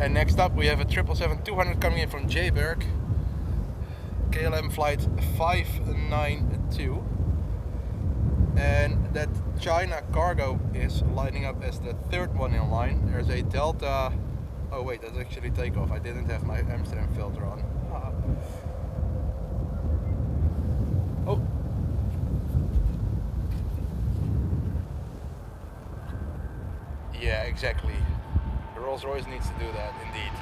And next up we have a 777-200 coming in from Jayberg, KLM flight 592, and that China cargo is lining up as the third one in line. There's a Delta, oh wait, that's actually takeoff. I didn't have my Amsterdam filter on. Oh. Yeah, exactly. Rolls-Royce needs to do that, indeed.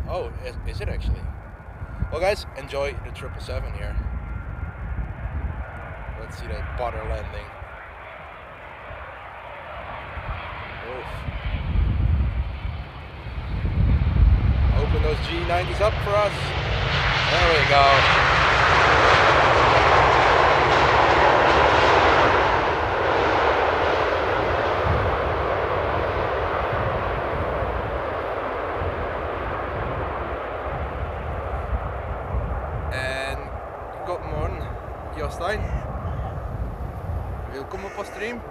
Oh, is it actually? Well guys, enjoy the 777 here. Let's see that butter landing. Oof. Open those G90s up for us. There we go. Welkom op stream.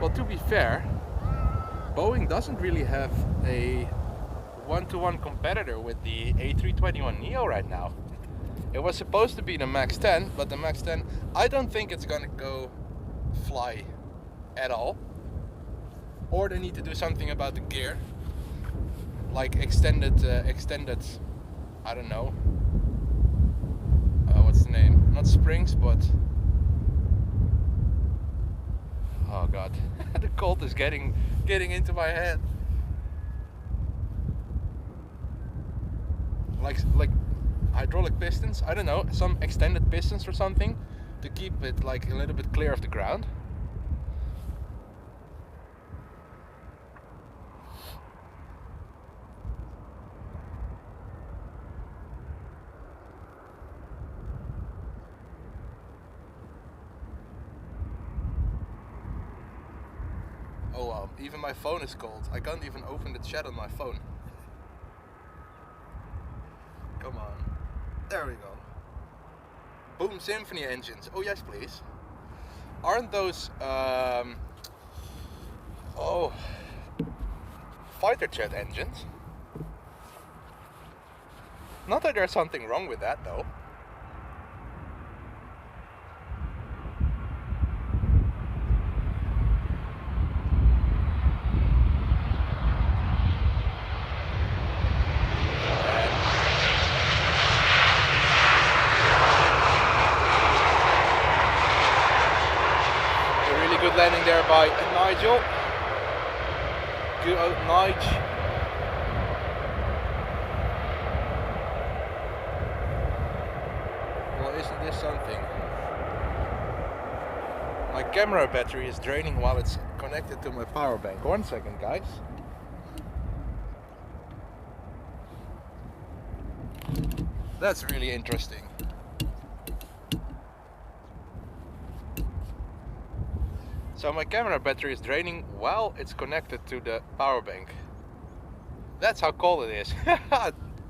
Well, to be fair, Boeing doesn't really have a one-to-one competitor with the A320 Neo right now. It was supposed to be the MAX 10, but the MAX 10, I don't think it's gonna go fly at all. Or they need to do something about the gear, like extended, I don't know, what's the name? Not springs, but oh god, the cold is getting into my head. Like hydraulic pistons, I don't know, some extended pistons or something to keep it like a little bit clear of the ground. Oh wow, even my phone is cold. I can't even open the chat on my phone. Come on. There we go. Boom Symphony engines. Oh yes, please. Aren't those fighter jet engines? Not that there's something wrong with that though. Landing there by Nigel. Good old Nige. Well, isn't this something? My camera battery is draining while it's connected to my power bank. 1 second, guys. That's really interesting. So my camera battery is draining while it's connected to the power bank. That's how cold it is.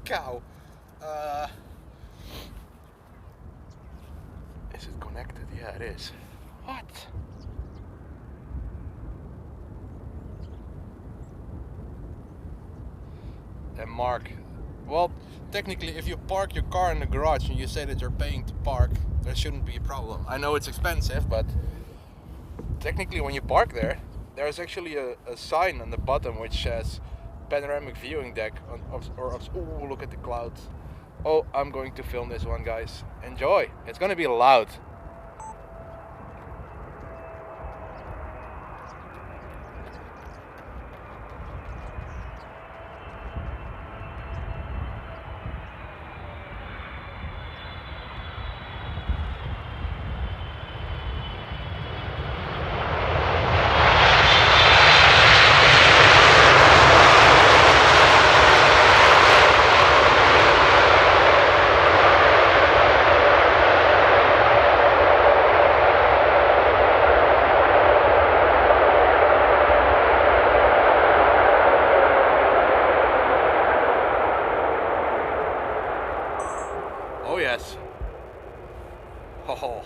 Cow. Is it connected? Yeah, it is. What? And Mark, well, technically if you park your car in the garage and you say that you're paying to park, there shouldn't be a problem. I know it's expensive, but technically when you park there, there's actually a sign on the bottom which says panoramic viewing deck oh, look at the clouds. Oh, I'm going to film this one, guys. Enjoy. It's gonna be loud. Oh yes. Oh.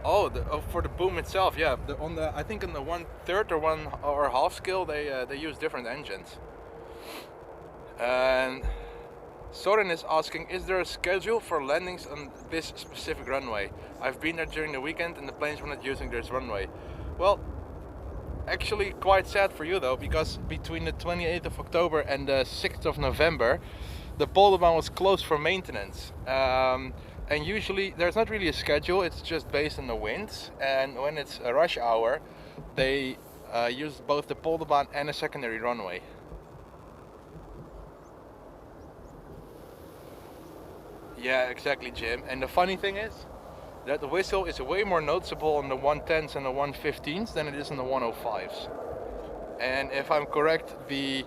Oh, for the boom itself, yeah. I think on the 1/3 or 1.5 scale, they use different engines. And Soren is asking, is there a schedule for landings on this specific runway? I've been there during the weekend and the planes were not using this runway. Well, actually quite sad for you though, because between the 28th of October and the 6th of November, the Polderbaan was closed for maintenance. And usually there's not really a schedule, it's just based on the winds. And when it's a rush hour, they use both the Polderbaan and a secondary runway. Yeah, exactly, Jim. And the funny thing is that the whistle is way more noticeable on the 110s and the 115s than it is on the 105s. And if I'm correct, the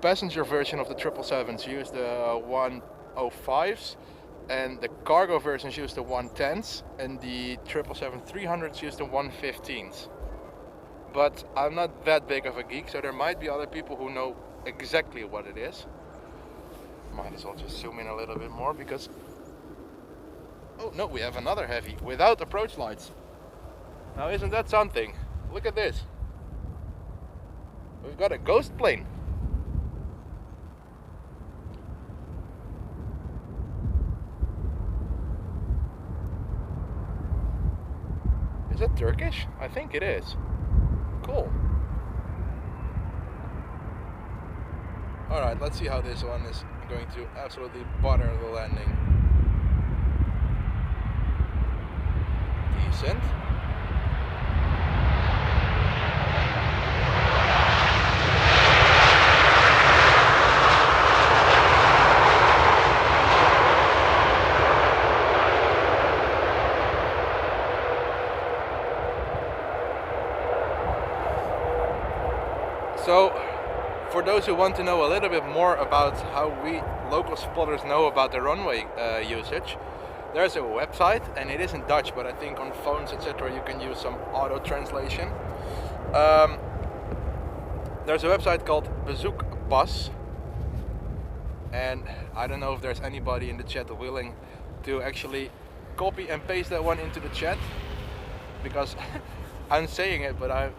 passenger version of the 777s use the 105s, and the cargo versions use the 110s, and the 777-300s use the 115s. But I'm not that big of a geek, so there might be other people who know exactly what it is. Might as well just zoom in a little bit more because... Oh no, we have another heavy without approach lights. Now isn't that something? Look at this. We've got a ghost plane. Is it Turkish? I think it is. Cool. Alright, let's see how this one is going to absolutely butter the landing. Decent. So, for those who want to know a little bit more about how we local spotters know about the runway usage, there's a website, and it is in Dutch, but I think on phones, etc., you can use some auto translation. There's a website called Bezoekpas, and I don't know if there's anybody in the chat willing to actually copy and paste that one into the chat, because I'm saying it, but I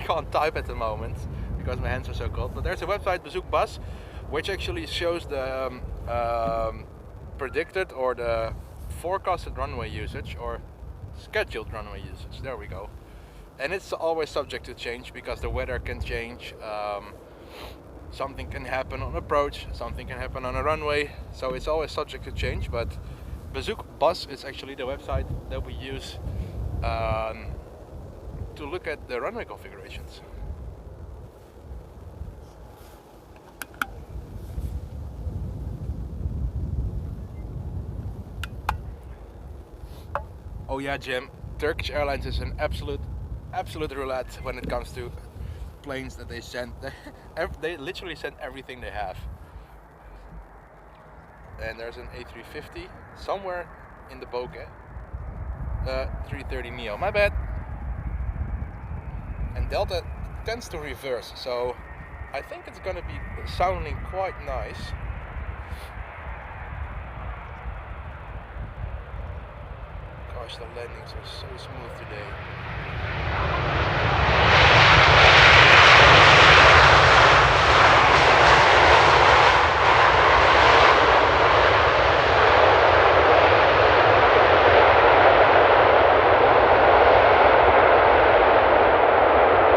can't type at the moment because my hands are so cold. But there's a website, Bezoekpas, which actually shows the predicted or the forecasted runway usage or scheduled runway usage. There we go. And it's always subject to change because the weather can change. Something can happen on approach, something can happen on a runway, so it's always subject to change. But Bezoekpas is actually the website that we use to look at the runway configurations. Oh yeah, Jim, Turkish Airlines is an absolute roulette when it comes to planes that they send. They literally send everything they have. And there's an A350 somewhere in the bokeh. 330 Neo, my bad. And Delta tends to reverse, so I think it's gonna be sounding quite nice. Gosh, the landings are so smooth today.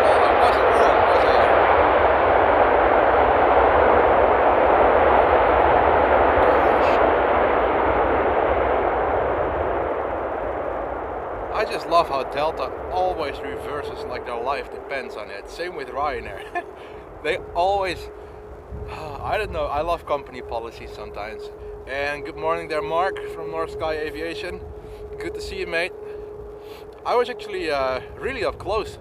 Oh, how I just love how Delta always reverses like their life depends on it. Same with Ryanair. They always, I don't know, I love company policies sometimes. And good morning there, Mark from North Sky Aviation. Good to see you, mate. I was actually really up close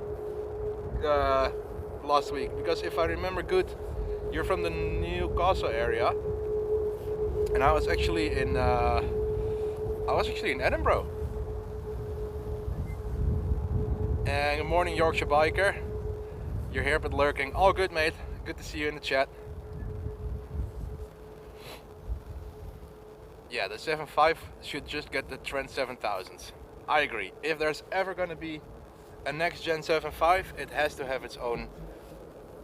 last week, because if I remember good, you're from the Newcastle area, and I was actually in Edinburgh. And good morning, Yorkshire biker. You're here but lurking. All good, mate. Good to see you in the chat. Yeah, the 7.5 should just get the Trent 7000s. I agree. If there's ever going to be a next gen 7.5, it has to have its own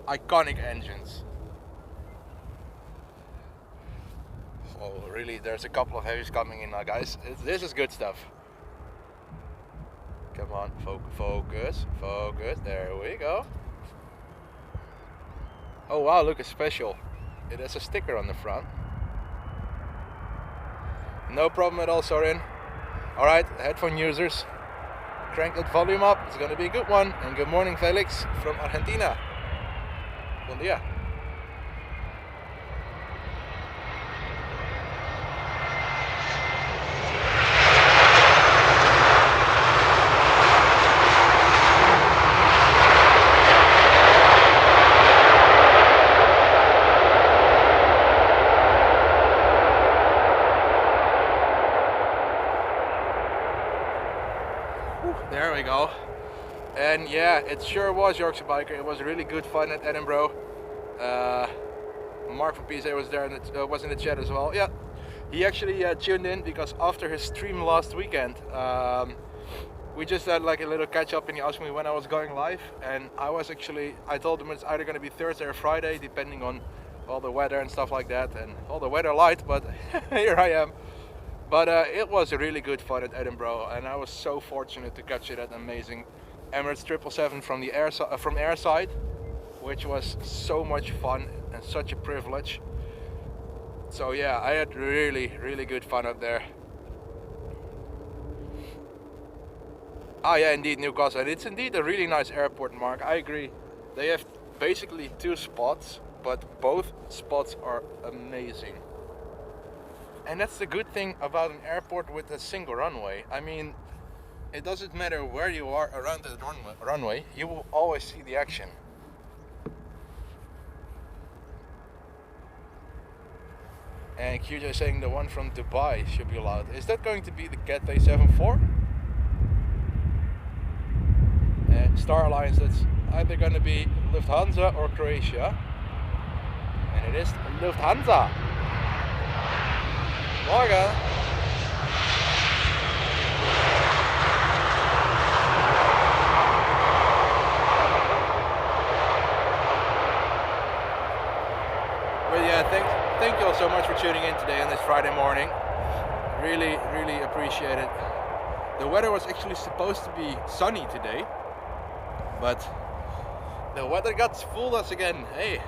iconic engines. Oh, really? There's a couple of heavies coming in now, guys. This is good stuff. Come on, focus. There we go. Oh wow, look, a special. It has a sticker on the front. No problem at all, Sorin. Alright, headphone users, crank that volume up. It's gonna be a good one. And good morning, Felix from Argentina. Buen dia. There we go. And yeah, it sure was, Yorkshire biker. It was really good fun at Edinburgh. Mark from PSA was there and was in the chat as well. Yeah, he actually tuned in because after his stream last weekend, we just had like a little catch up, and he asked me when I was going live, and I told him it's either going to be Thursday or Friday, depending on all the weather and stuff like that, and all the weather light, but here I am. But it was a really good fun at Edinburgh, and I was so fortunate to catch it at amazing Emirates 777 from airside, which was so much fun and such a privilege. So yeah, I had really good fun up there. Ah yeah, indeed, Newcastle, and it's indeed a really nice airport, Mark. I agree. They have basically two spots, but both spots are amazing. And that's the good thing about an airport with a single runway. I mean, it doesn't matter where you are around the runway, you will always see the action. And QJ is saying the one from Dubai should be allowed. Is that going to be the Cathay 74? And Star Alliance, that's either going to be Lufthansa or Croatia. And it is Lufthansa. Morgen. But yeah, thank you all so much for tuning in today on this Friday morning. Really appreciate it. The weather was actually supposed to be sunny today, but the weather got fooled us again. Hey.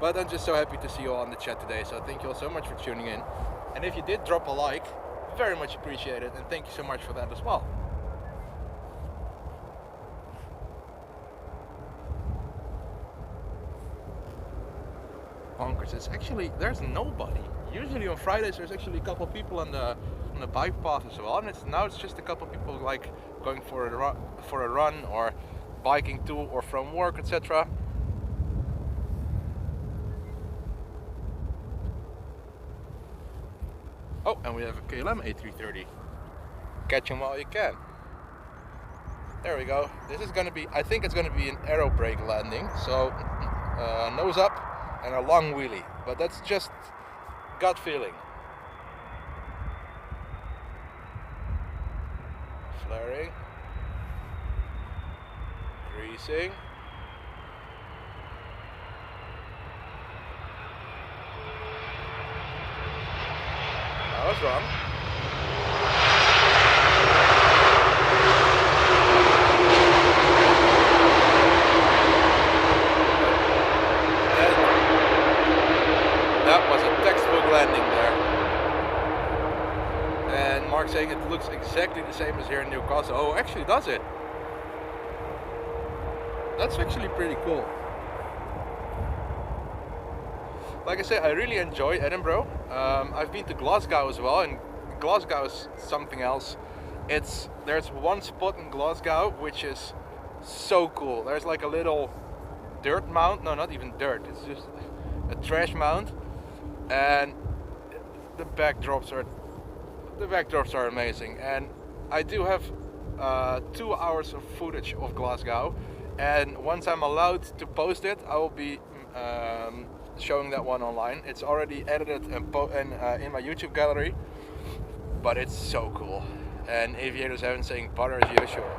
But I'm just so happy to see you all on the chat today, so thank you all so much for tuning in. And if you did drop a like, very much appreciate it, and thank you so much for that as well. Bonkers, it's actually, there's nobody. Usually on Fridays there's actually a couple of people on the bike path as well, and now it's just a couple of people like going for a run or biking to or from work, etc. Oh, and we have a KLM A330. Catch them while you can. There we go. This is going to be, I think it's going to be an aero brake landing. So, nose up and a long wheelie. But that's just gut feeling. Flaring. Greasing. I was wrong. That was a textbook landing there. And Mark saying it looks exactly the same as here in Newcastle. Oh, actually does it? That's actually pretty cool. Like I say, I really enjoy Edinburgh. I've been to Glasgow as well, and Glasgow is something else. There's one spot in Glasgow which is so cool. There's like a little dirt mound. No, not even dirt. It's just a trash mound, and the backdrops are amazing. And I do have 2 hours of footage of Glasgow, and once I'm allowed to post it, I will be showing that one online. It's already edited and in my YouTube gallery, but it's so cool. And Aviators haven't saying butter as usual.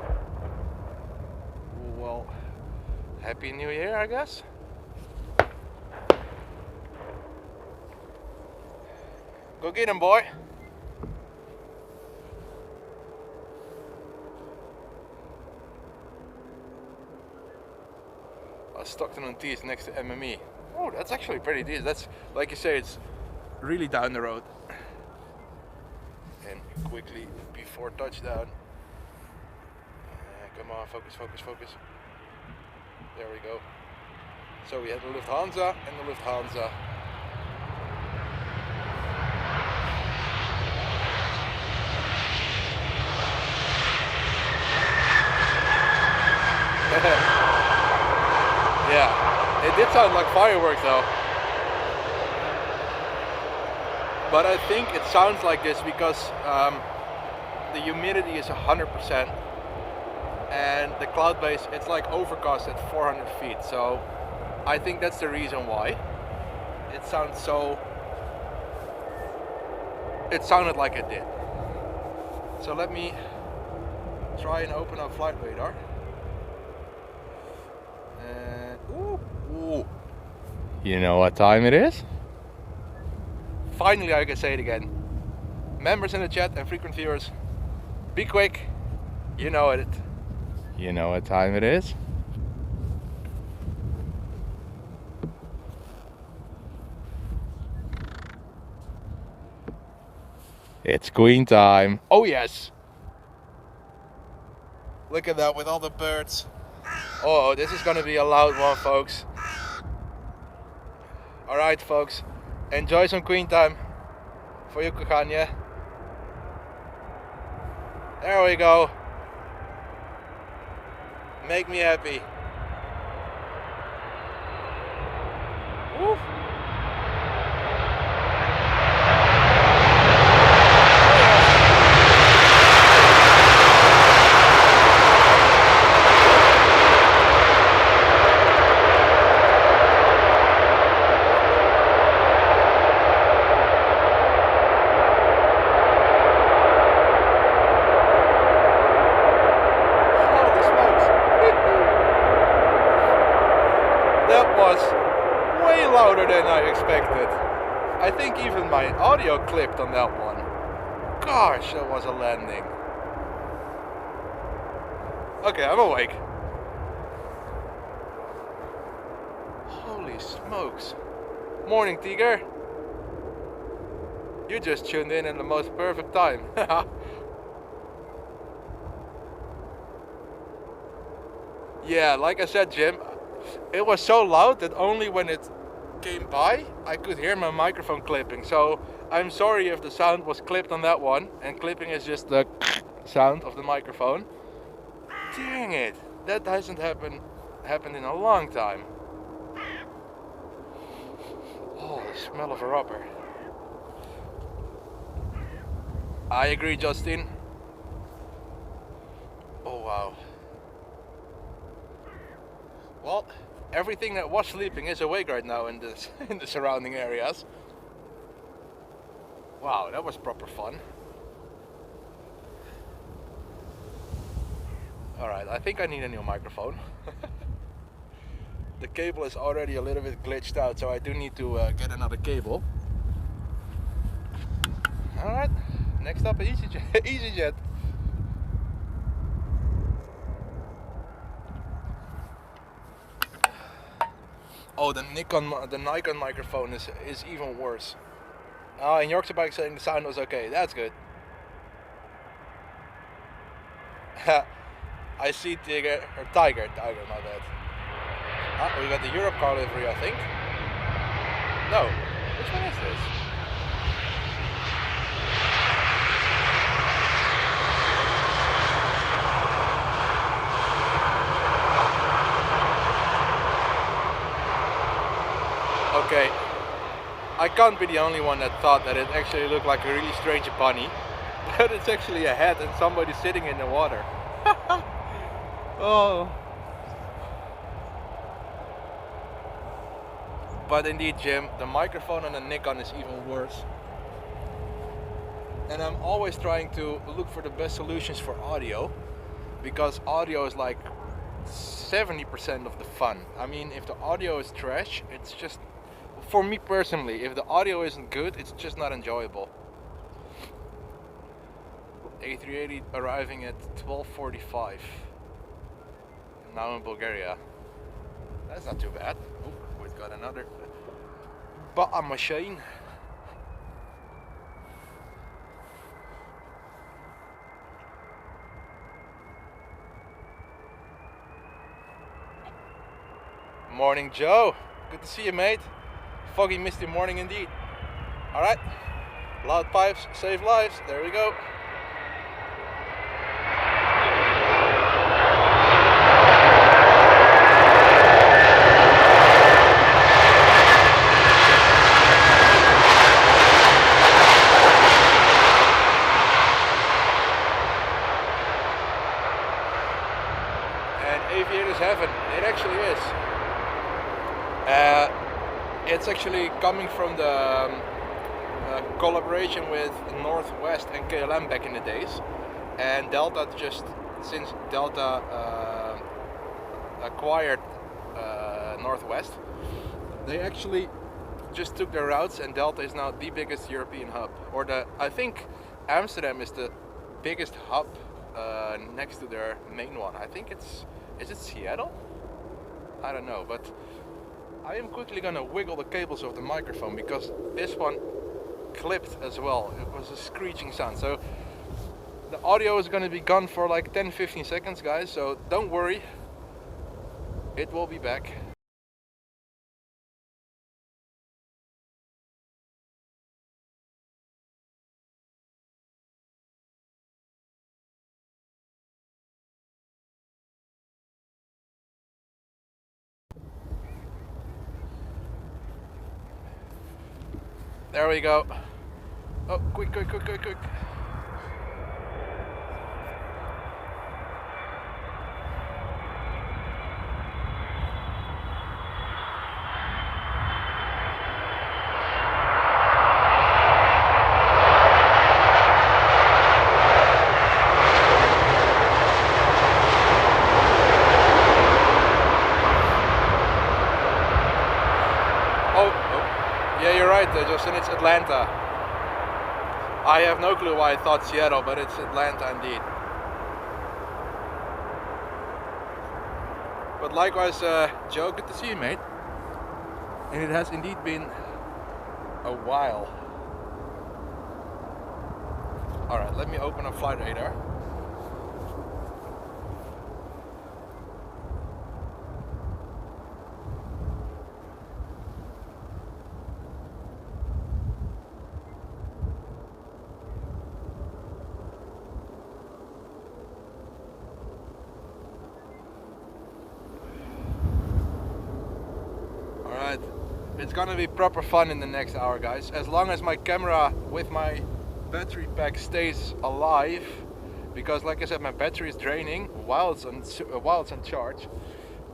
Well, Happy New Year, I guess. Go get him, boy. Stockton-on-Tees next to MME. Oh, that's actually pretty decent. That's, like you say, it's really down the road. And quickly before touchdown. Come on, focus, focus, focus. There we go. So we had the Lufthansa and the Lufthansa. Yeah, it did sound like fireworks though. But I think it sounds like this because the humidity is 100% and the cloud base, it's like overcast at 400 feet. So I think that's the reason why it sounds so, it sounded like it did. So let me try and open up flight radar. Ooh. You know what time it is? Finally I can say it again. Members in the chat and frequent viewers, be quick. You know it. You know what time it is? It's Queen time. Oh yes. Look at that with all the birds. Oh, this is gonna be a loud one, folks. Alright, folks. Enjoy some Queen time for you, kochanie. There we go. Make me happy. Woo. Louder than I expected. I think even my audio clipped on that one. Gosh, that was a landing. Okay, I'm awake. Holy smokes. Morning, Tiger. You just tuned in the most perfect time. Yeah, like I said, Jim, it was so loud that only when it came by I could hear my microphone clipping. So I'm sorry if the sound was clipped on that one, and clipping is just the sound of the microphone. Dang it, that hasn't happened in a long time. Oh, the smell of a rubber. I agree, Justin. Oh wow. Well, everything that was sleeping is awake right now in the surrounding areas. Wow, that was proper fun. Alright, I think I need a new microphone. The cable is already a little bit glitched out, so I do need to get another cable. Alright, next up EasyJet. EasyJet. Oh, the Nikon microphone is even worse. And Yorkshire Bike saying the sound was okay. That's good. I see Tiger, or Tiger, my bad. Ah, we got the Europe car livery, I think. No, which one is this? Okay, I can't be the only one that thought that it actually looked like a really strange bunny, but it's actually a head and somebody sitting in the water. Oh. But indeed, Jim, the microphone on the Nikon is even worse. And I'm always trying to look for the best solutions for audio, because audio is like 70% of the fun. I mean, if the audio is trash, it's just, for me personally, if the audio isn't good, it's just not enjoyable. A380 arriving at 12:45. Now in Bulgaria. That's not too bad. Oh, we've got another bottom machine. Morning, Joe. Good to see you, mate. Foggy, misty morning indeed. Alright. Loud pipes, save lives. There we go. And aviators heaven. It actually is. It's actually coming from the collaboration with Northwest and KLM back in the days, and Delta since Delta acquired Northwest, they actually just took their routes, and Delta is now the biggest European hub. Or I think Amsterdam is the biggest hub next to their main one. I think is it Seattle? I don't know, but I am quickly gonna wiggle the cables of the microphone because this one clipped as well. It was a screeching sound. So the audio is gonna be gone for like 10-15 seconds, guys, so don't worry. It will be back. There we go. Oh, quick. Yeah, you're right, Justin, it's Atlanta. I have no clue why I thought Seattle, but it's Atlanta indeed. But likewise, Joe, good to see you, mate. And it has indeed been a while. Alright, let me open up Flight Radar. It's gonna be proper fun in the next hour, guys. As long as my camera with my battery pack stays alive, because like I said, my battery is draining while it's on charge.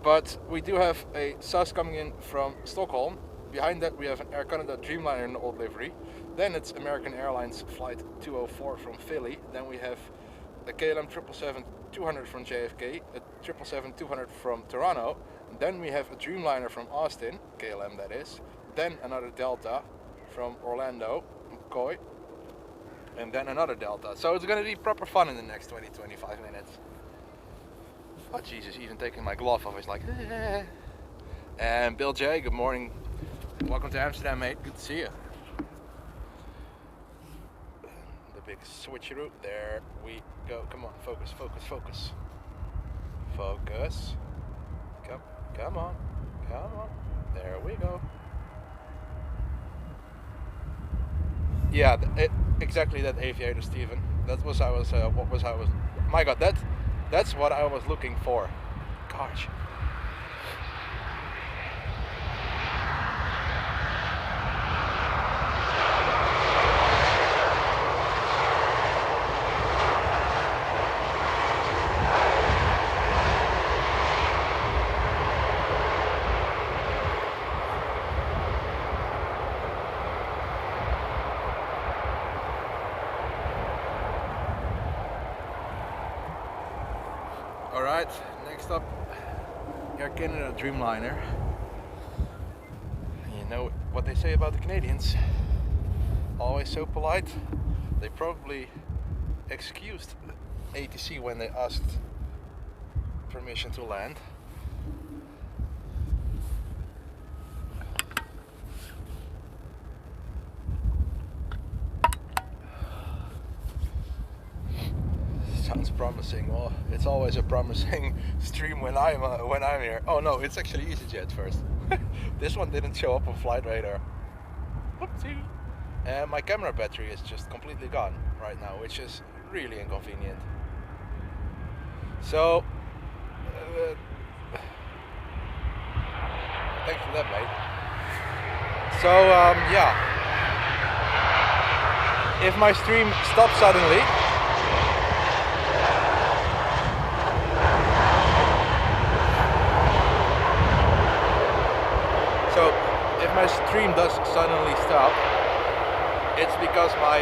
But we do have a SAS coming in from Stockholm. Behind that we have an Air Canada Dreamliner in the old livery. Then it's American Airlines flight 204 from Philly. Then we have the KLM 777-200 from JFK, a 777-200 from Toronto. Then we have a Dreamliner from Austin, KLM that is. Then another Delta from Orlando, McCoy. And then another Delta. So it's going to be proper fun in the next 20-25 minutes. Oh Jesus, even taking my glove off is like... And Bill J, good morning. Welcome to Amsterdam, mate. Good to see you. The big switcheroo. There we go. Come on, focus, focus, focus. Focus. Come on. Come on. There we go. Yeah, exactly that aviator, Steven. That was my God, that's what I was looking for. Gosh. Alright, next up, Air Canada Dreamliner. You know what they say about the Canadians? Always so polite. They probably excused ATC when they asked permission to land. Sounds promising. Well, it's always a promising stream when I'm here. Oh no, it's actually EasyJet first. This one didn't show up on flight radar. Whoopsie. And my camera battery is just completely gone right now, which is really inconvenient. So, thanks for that, mate. So, yeah. If my stream stops suddenly, my stream does suddenly stop, it's because my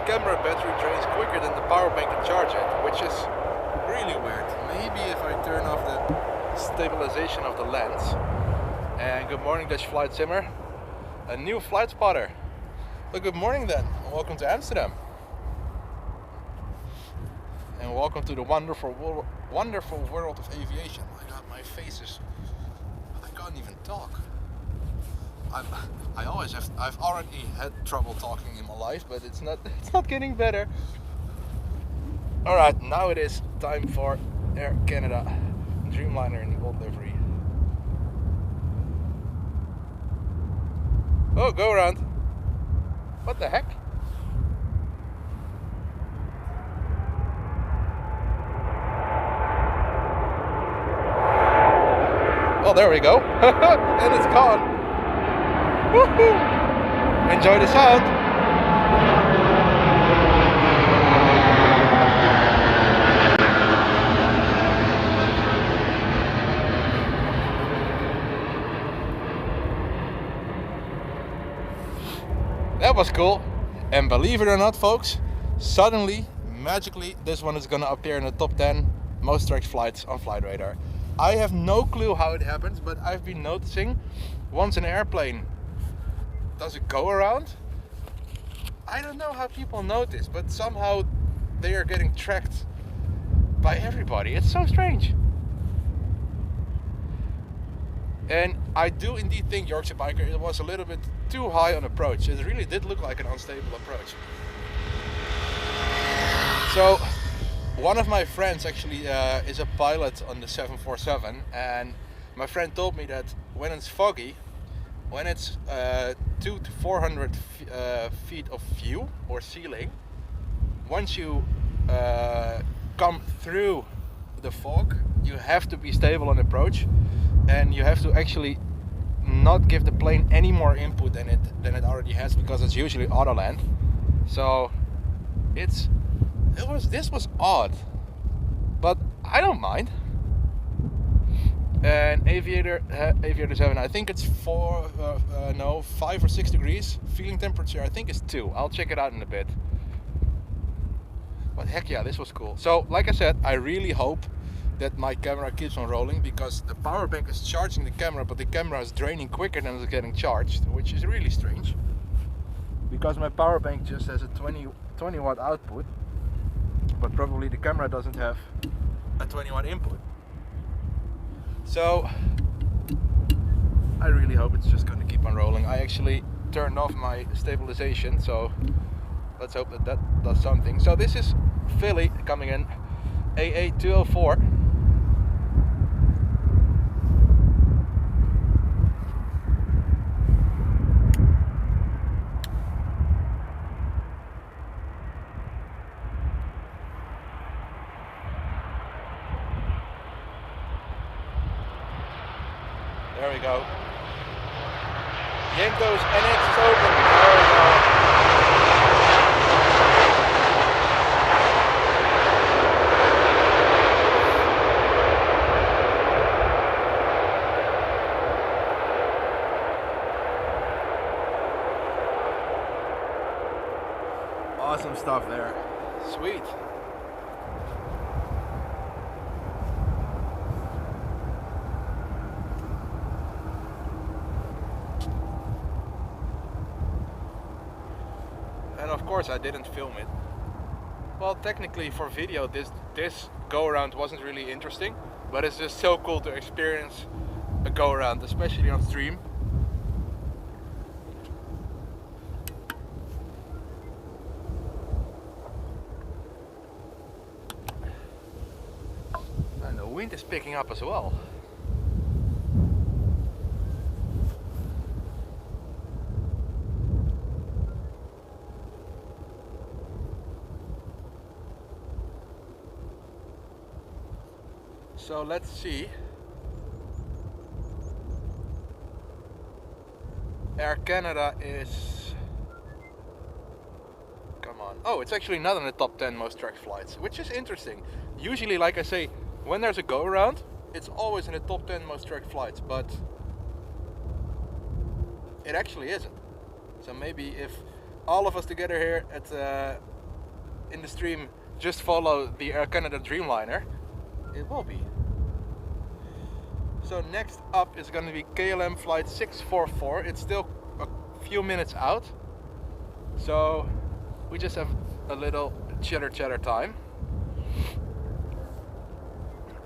camera battery drains quicker than the power bank can charge it, which is really weird. Maybe if I turn off the stabilization of the lens. And good morning, Dutch Flight Simmer, a new flight spotter. Well, good morning then, and welcome to Amsterdam. And welcome to the wonderful world of aviation. My God, my face is... I can't even talk. I've already had trouble talking in my life, but it's not getting better. Alright, now it is time for Air Canada Dreamliner in the old livery. Oh, go around. What the heck? Oh, there we go. And it's gone. Woohoo! Enjoy the sound. That was cool. And believe it or not, folks, suddenly, magically, this one is gonna appear in the top 10 most tracked flights on flight radar. I have no clue how it happens, but I've been noticing once an airplane does it go around? I don't know how people notice, but somehow they are getting tracked by everybody. It's so strange. And I do indeed think Yorkshire Biker, it was a little bit too high on approach. It really did look like an unstable approach. So one of my friends actually is a pilot on the 747, and my friend told me that when it's foggy, when it's 200 to 400 feet of view or ceiling, once you come through the fog, you have to be stable on approach, and you have to actually not give the plane any more input than it already has, because it's usually auto land. So this was odd, but I don't mind. And Aviator 7, I think it's 5 or 6 degrees. Feeling temperature, I think it's 2. I'll check it out in a bit. But heck yeah, this was cool. So, like I said, I really hope that my camera keeps on rolling, because the power bank is charging the camera, but the camera is draining quicker than it's getting charged, which is really strange. Because my power bank just has a 20 watt output, but probably the camera doesn't have a 20 watt input. So I really hope it's just going to keep on rolling. I actually turned off my stabilization, so let's hope that that does something. So this is Philly coming in, AA204. There we go. Yank those NXs open. There we go. Awesome stuff there. Sweet. And of course I didn't film it. Well, technically for video this go around wasn't really interesting, but it's just so cool to experience a go around, especially on stream. And the wind is picking up as well. So let's see. Air Canada is... Come on. Oh, it's actually not in the top 10 most tracked flights, which is interesting. Usually, like I say, when there's a go around, it's always in the top 10 most tracked flights, but it actually isn't. So maybe if all of us together here at in the stream just follow the Air Canada Dreamliner, it will be. So next up is going to be KLM flight 644. It's still a few minutes out, so we just have a little chitter time.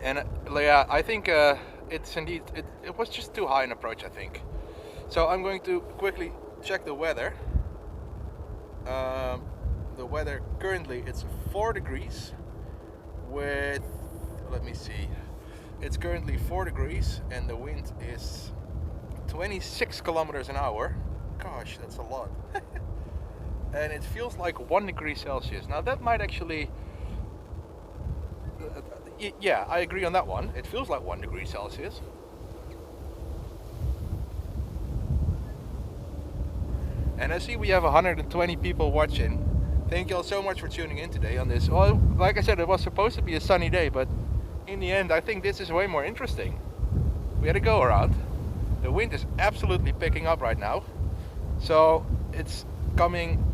And yeah, I think it's indeed, it was just too high an approach, I think. So I'm going to quickly check the weather. The weather currently, it's 4 degrees with, let me see, it's currently 4 degrees and the wind is 26 kilometers an hour. Gosh, that's a lot. And it feels like 1 degree Celsius. Now that might actually, yeah, I agree on that one. It feels like 1 degree Celsius. And I see we have 120 people watching. Thank you all so much for tuning in today on this. Well, like I said, it was supposed to be a sunny day, but in the end I think this is way more interesting. We had a go around. The wind is absolutely picking up right now. So it's coming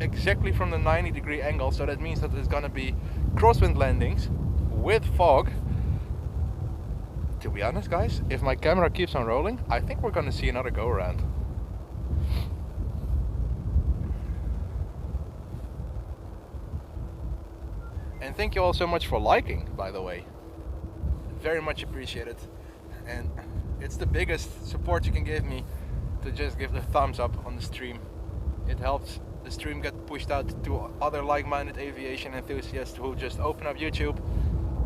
exactly from the 90-degree angle, so that means that there's gonna be crosswind landings with fog. To be honest, guys, if my camera keeps on rolling, I think we're gonna see another go around. And thank you all so much for liking, by the way. Very much appreciated. And it's the biggest support you can give me, to just give the thumbs up on the stream. It helps the stream get pushed out to other like-minded aviation enthusiasts who just open up YouTube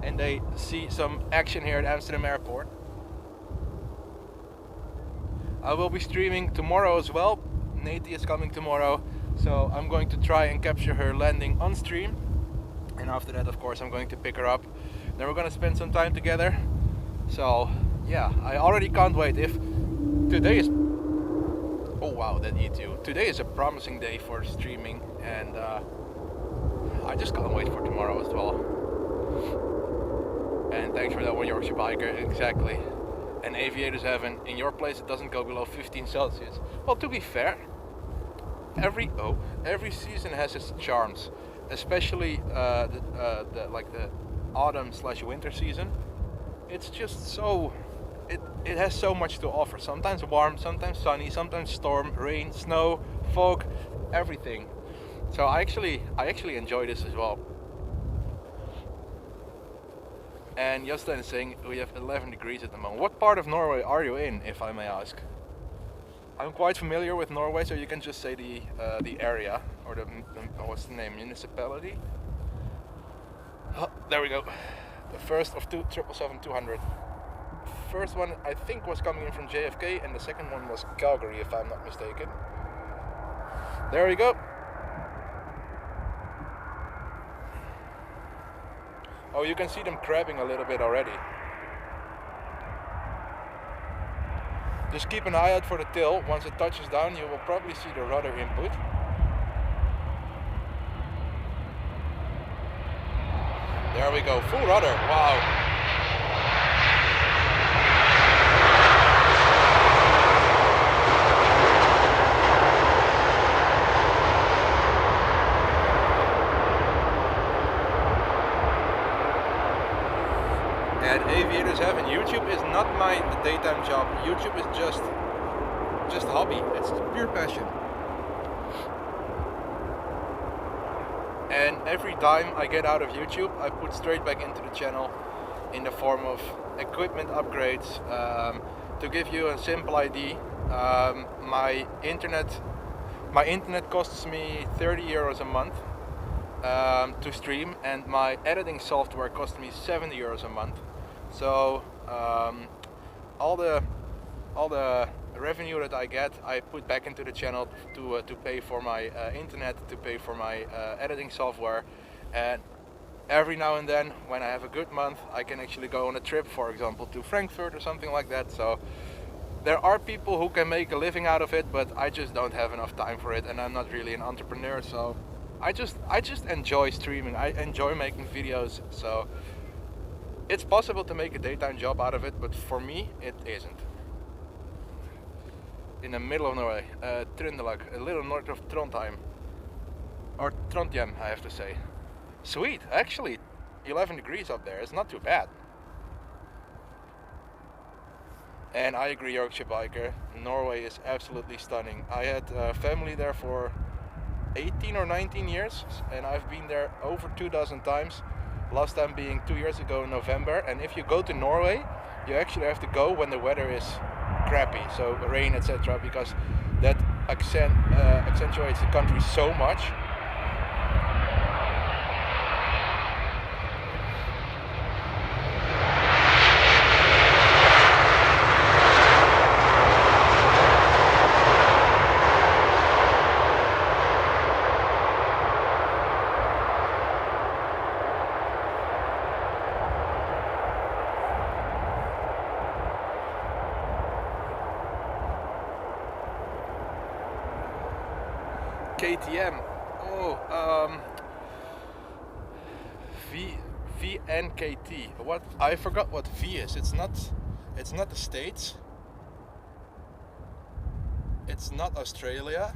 and they see some action here at Amsterdam Airport. I will be streaming tomorrow as well. Nati is coming tomorrow, so I'm going to try and capture her landing on stream. And after that, of course, I'm going to pick her up. Then we're going to spend some time together. So yeah, I already can't wait. If today is, oh wow, that E2. Today is a promising day for streaming, and I just can't wait for tomorrow as well. And thanks for that one, Yorkshire Biker. Exactly. And Aviators Heaven, in your place it doesn't go below 15 Celsius. Well, to be fair, every season has its charms, especially the autumn/winter season. It's just so, it has so much to offer. Sometimes warm, sometimes sunny, sometimes storm, rain, snow, fog, everything. So I actually enjoy this as well. And Justin is saying we have 11 degrees at the moment. What part of Norway are you in, if I may ask? I'm quite familiar with Norway, so you can just say the area. or what's the name, municipality. Oh, there we go. The first of two 777-200. First one I think was coming in from JFK, and the second one was Calgary, if I'm not mistaken. There we go. Oh, you can see them crabbing a little bit already. Just keep an eye out for the tail. Once it touches down, you will probably see the rudder input. There we go, full rudder, wow. And Aviators Heaven, YouTube is not my daytime job. YouTube is just hobby. It's pure passion. And every dime I get out of YouTube, I put straight back into the channel in the form of equipment upgrades. To give you a simple idea, my internet costs me 30 euros a month to stream, and my editing software costs me 70 euros a month. So all the revenue that I get, I put back into the channel to pay for my internet, to pay for my editing software, and every now and then, when I have a good month, I can actually go on a trip, for example, to Frankfurt or something like that. So there are people who can make a living out of it, but I just don't have enough time for it, and I'm not really an entrepreneur. So I just enjoy streaming. I enjoy making videos. So it's possible to make a daytime job out of it, but for me, it isn't. In the middle of Norway, Trøndelag, a little north of Trondheim, or Trondheim, I have to say. Sweet, actually, 11 degrees up there. It's not too bad. And I agree, Yorkshire biker. Norway is absolutely stunning. I had family there for 18 or 19 years, and I've been there over 2,000 times. Last time being 2 years ago in November. And if you go to Norway, you actually have to go when the weather is crappy, so rain, etc., because that accentuates the country so much. KTM. VNKT. What? I forgot what V is. It's not the States. It's not Australia.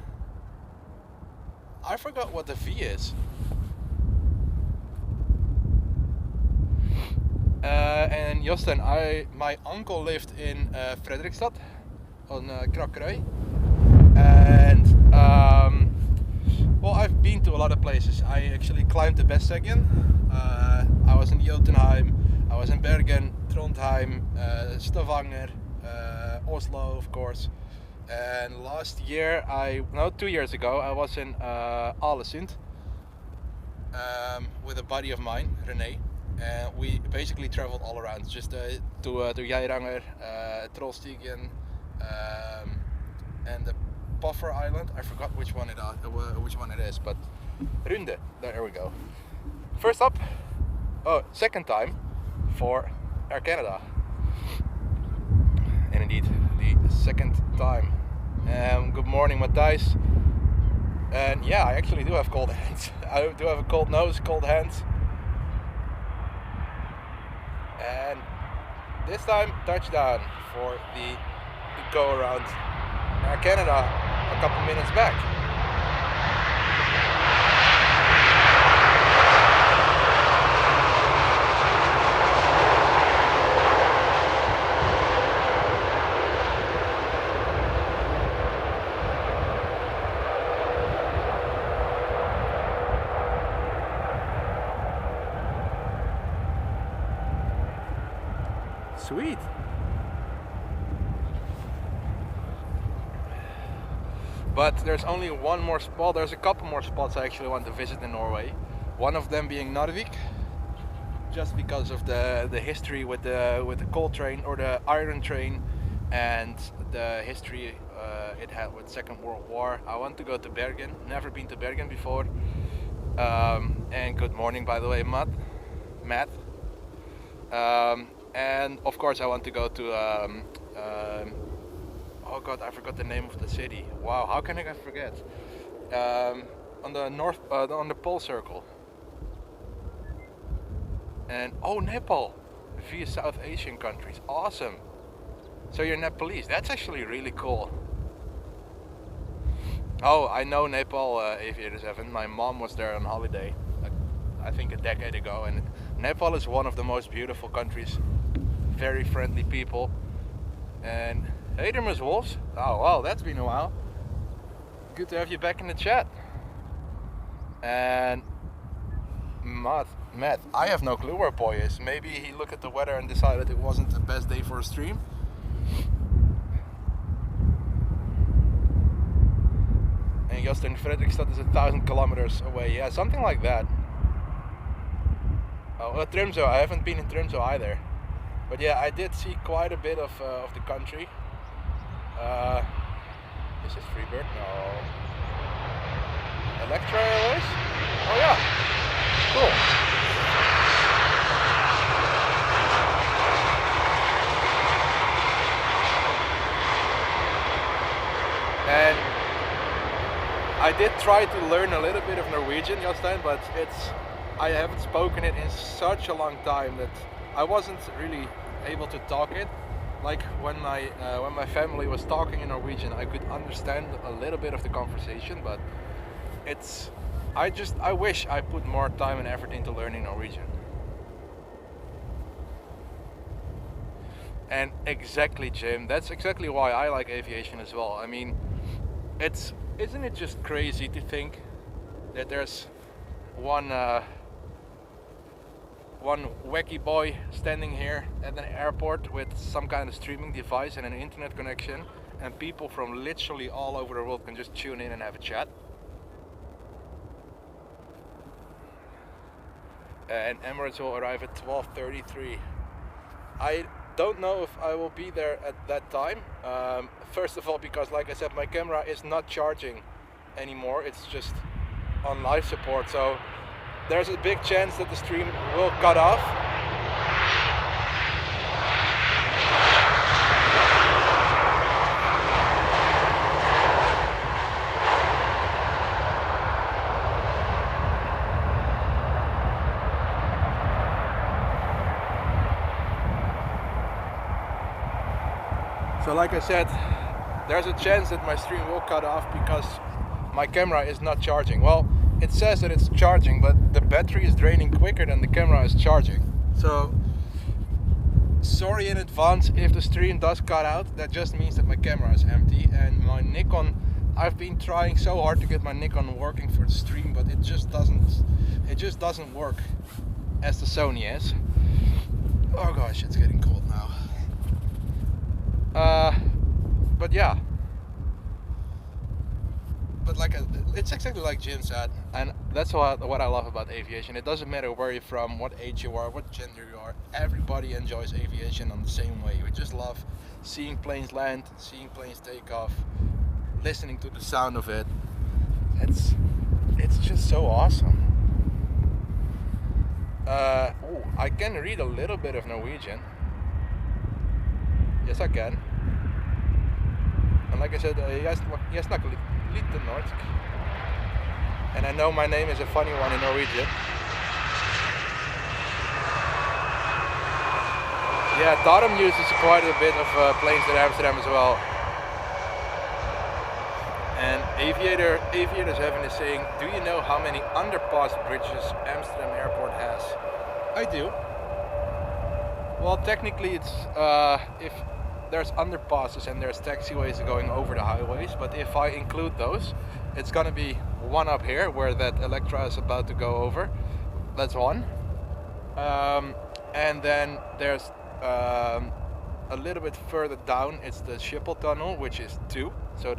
I forgot what the V is. And Josten, my uncle lived in Fredrikstad on Krakerøy, and well, I've been to a lot of places. I actually climbed the Besseggen. I was in Jotunheim. I was in Bergen, Trondheim, Stavanger, Oslo, of course. And last year, 2 years ago, I was in Ålesund with a buddy of mine, René. And we basically traveled all around, just to Geiranger, Trollstigen, and the Puffer Island. I forgot which one it is, but Runde. There we go. First up, second time for Air Canada. And indeed, the second time. Good morning, Matthijs. And yeah, I actually do have cold hands. I do have a cold nose, cold hands. And this time, touchdown for the go around Air Canada a couple minutes back. Sweet. But there's only one more spot. There's a couple more spots I actually want to visit in Norway. One of them being Narvik, just because of the history with the coal train or the iron train, and the history it had with Second World War. I want to go to Bergen. Never been to Bergen before. And good morning, by the way, Matt. And of course, I want to go to. Oh God, I forgot the name of the city. Wow, how can I forget? On the north, on the pole circle. And oh, Nepal, via South Asian countries. Awesome. So you're Nepalese. That's actually really cool. Oh, I know Nepal, Aviator 7. My mom was there on holiday, I think a decade ago, and Nepal is one of the most beautiful countries. Very friendly people. And hey there, Miss Wolves. Oh wow, that's been a while. Good to have you back in the chat. And Matt, I have no clue where Boy is. Maybe he looked at the weather and decided it wasn't the best day for a stream. And Justin Fredrikstad is 1,000 kilometers away. Yeah, something like that. Oh, Tromsø. I haven't been in Tromsø either. But yeah, I did see quite a bit of the country. Is this Freebird? No. Electra Airways? Oh yeah. Cool. And I did try to learn a little bit of Norwegian, Jostein, but I haven't spoken it in such a long time that I wasn't really able to talk it. Like when my family was talking in Norwegian, I could understand a little bit of the conversation, but I wish I put more time and effort into learning Norwegian. And exactly, Jim, that's exactly why I like aviation as well. I mean, isn't it just crazy to think that there's one wacky boy standing here at an airport with some kind of streaming device and an internet connection, and people from literally all over the world can just tune in and have a chat. And Emirates will arrive at 12:33. I don't know if I will be there at that time. First of all, because like I said, my camera is not charging anymore. It's just on life support, so there's a big chance that the stream will cut off. So like I said, there's a chance that my stream will cut off because my camera is not charging. Well, it says that it's charging, but the battery is draining quicker than the camera is charging. So sorry in advance if the stream does cut out. That just means that my camera is empty, and my Nikon, I've been trying so hard to get my Nikon working for the stream, but it just doesn't work as the Sony is. Oh gosh, it's getting cold now. But yeah, but it's exactly like Jim said, and that's what I love about aviation. It doesn't matter where you're from, what age you are, what gender you are. Everybody enjoys aviation on the same way. We just love seeing planes land, seeing planes take off, listening to the sound of it. It's just so awesome. I can read a little bit of Norwegian. Yes, I can. And like I said, jeg snakker litt norsk. And I know my name is a funny one in Norwegian. Yeah, Darum uses quite a bit of planes in Amsterdam as well. And Aviator 7 is saying, do you know how many underpass bridges Amsterdam Airport has? I do. Well, technically it's if there's underpasses and there's taxiways going over the highways, but if I include those, it's gonna be one up here where that Electra is about to go over. That's one. And then there's a little bit further down, it's the Schiphol tunnel, which is 2. So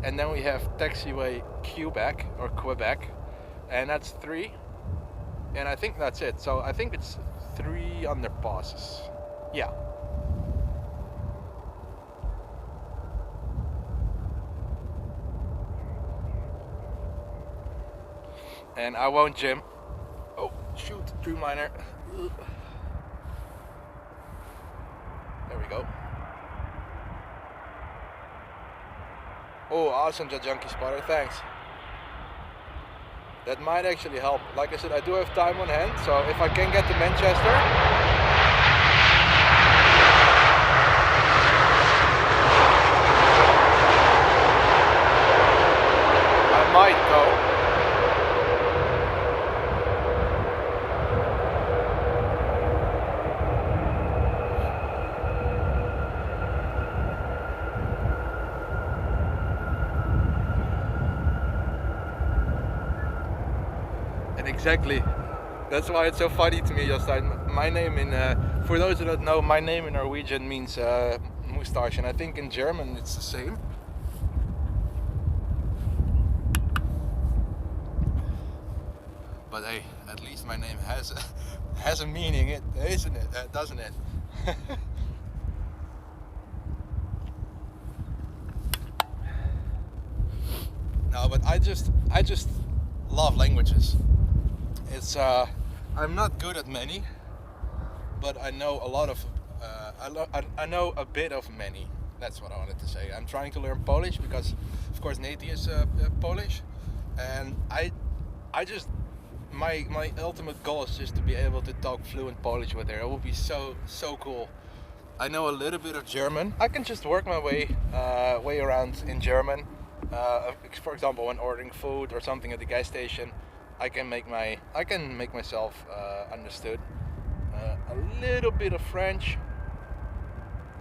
and then we have taxiway Quebec or Quebec, and that's 3, and I think that's it. So I think it's 3 underpasses. Yeah. And I won't gym. Oh shoot, Dreamliner. There we go. Oh, awesome, Junkie Spotter, thanks. That might actually help. Like I said, I do have time on hand, so if I can get to Manchester. I might go. Exactly. That's why it's so funny to me, Jostein. My name in, for those who don't know, my name in Norwegian means moustache, and I think in German it's the same. But hey, at least my name has a meaning, isn't it? Doesn't it? No, but I just love languages. It's I'm not good at many, but I know a lot of I know a bit of many. That's what I wanted to say. I'm trying to learn Polish because, of course, Nate is Polish, and I just my ultimate goal is just to be able to talk fluent Polish with her. It would be so cool. I know a little bit of German. I can just work my way around in German. For example, when ordering food or something at the gas station, I can make myself understood. A little bit of French,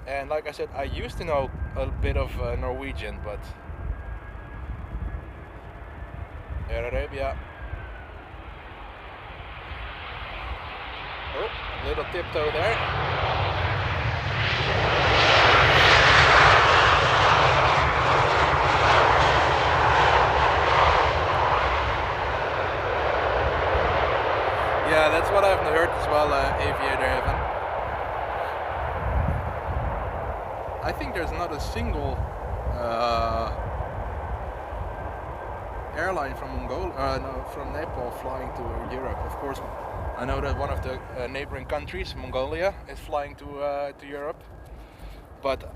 and like I said, I used to know a bit of Norwegian, but Air Arabia. Oh, little tiptoe there. Yeah, that's what I've heard as well, Aviator Heaven. I think there's not a single airline from from Nepal flying to Europe. Of course, I know that one of the neighboring countries, Mongolia, is flying to Europe. But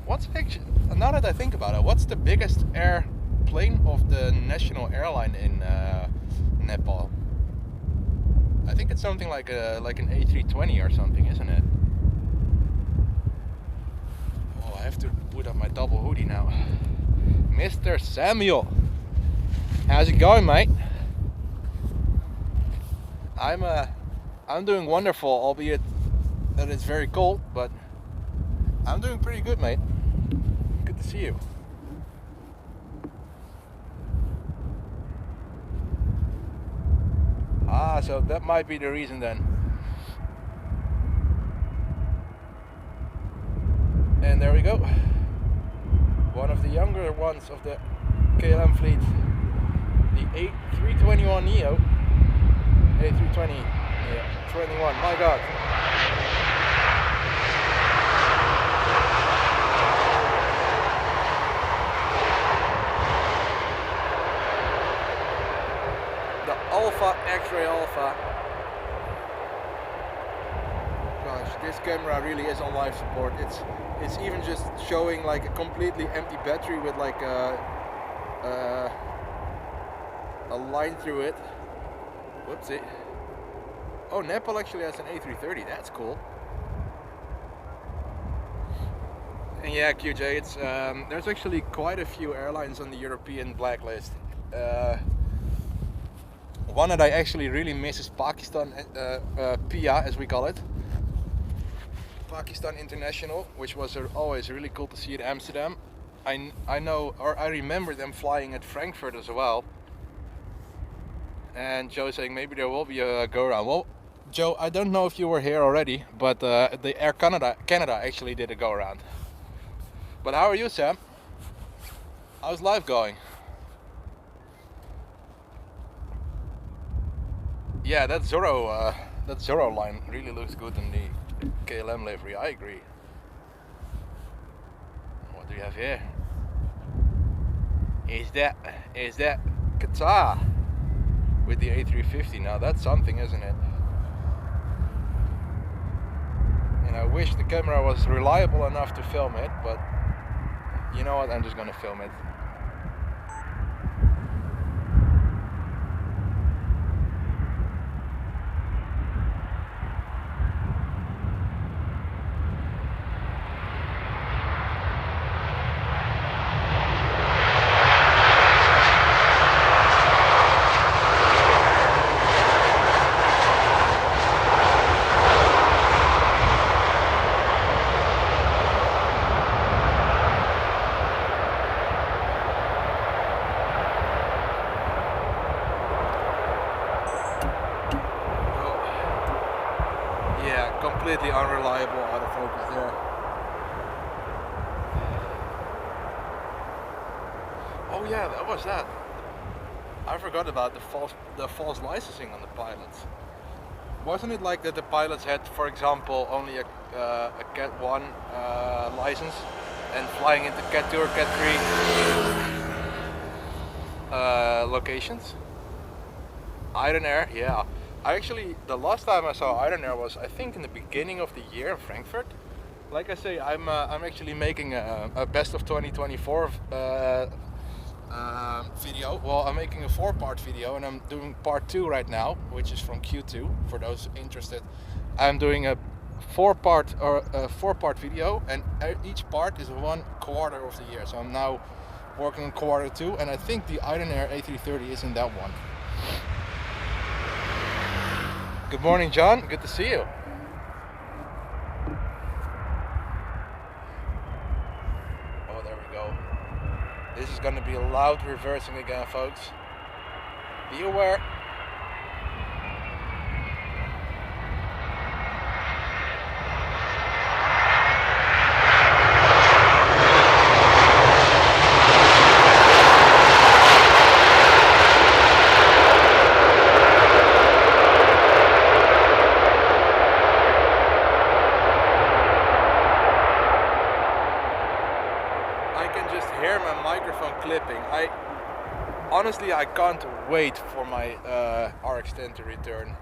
what's actually, now that I think about it, what's the biggest airplane of the national airline in Nepal? I think it's something like an A320 or something, isn't it? Oh, I have to put up my double hoodie now. Mr. Samuel, how's it going, mate? I'm doing wonderful, albeit that it's very cold, but I'm doing pretty good, mate. Good to see you. Ah, so that might be the reason then. And there we go. One of the younger ones of the KLM fleet, the A321 Neo. A320 Neo, 21, my god. Alpha, X-ray Alpha. Gosh, this camera really is on life support. It's even just showing like a completely empty battery with like a line through it. Whoopsie. Oh, Nepal actually has an A330. That's cool. And yeah, QJ, it's there's actually quite a few airlines on the European blacklist. One that I actually really miss is Pakistan, PIA as we call it. Pakistan International, which was always really cool to see at Amsterdam. I know, or I remember them flying at Frankfurt as well. And Joe saying maybe there will be a go around. Well, Joe, I don't know if you were here already, but the Air Canada actually did a go around. But how are you, Sam? How's life going? Yeah, that Zorro line really looks good in the KLM livery. I agree. What do you have here? Is that Qatar with the A350? Now that's something, isn't it? And I wish the camera was reliable enough to film it, but you know what? I'm just gonna film it. Completely unreliable autofocus there. Oh yeah, that was that. I forgot about the false licensing on the pilots. Wasn't it like that the pilots had, for example, only a Cat 1 license, and flying into Cat 2 or Cat 3 locations? Iron Air, yeah. The last time I saw Iron Air was, I think, in the beginning of the year in Frankfurt. Like I say, I'm actually making a best of 2024 video. Well, I'm making a 4-part video, and I'm doing part 2 right now, which is from Q2. For those interested, I'm doing a 4-part video, and each part is 1 quarter of the year. So I'm now working on quarter 2, and I think the Iron Air A330 is in that one. Good morning, John. Good to see you. Oh, there we go. This is going to be loud reversing again, folks. Be aware. Honestly, I can't wait for my RX-10 to return.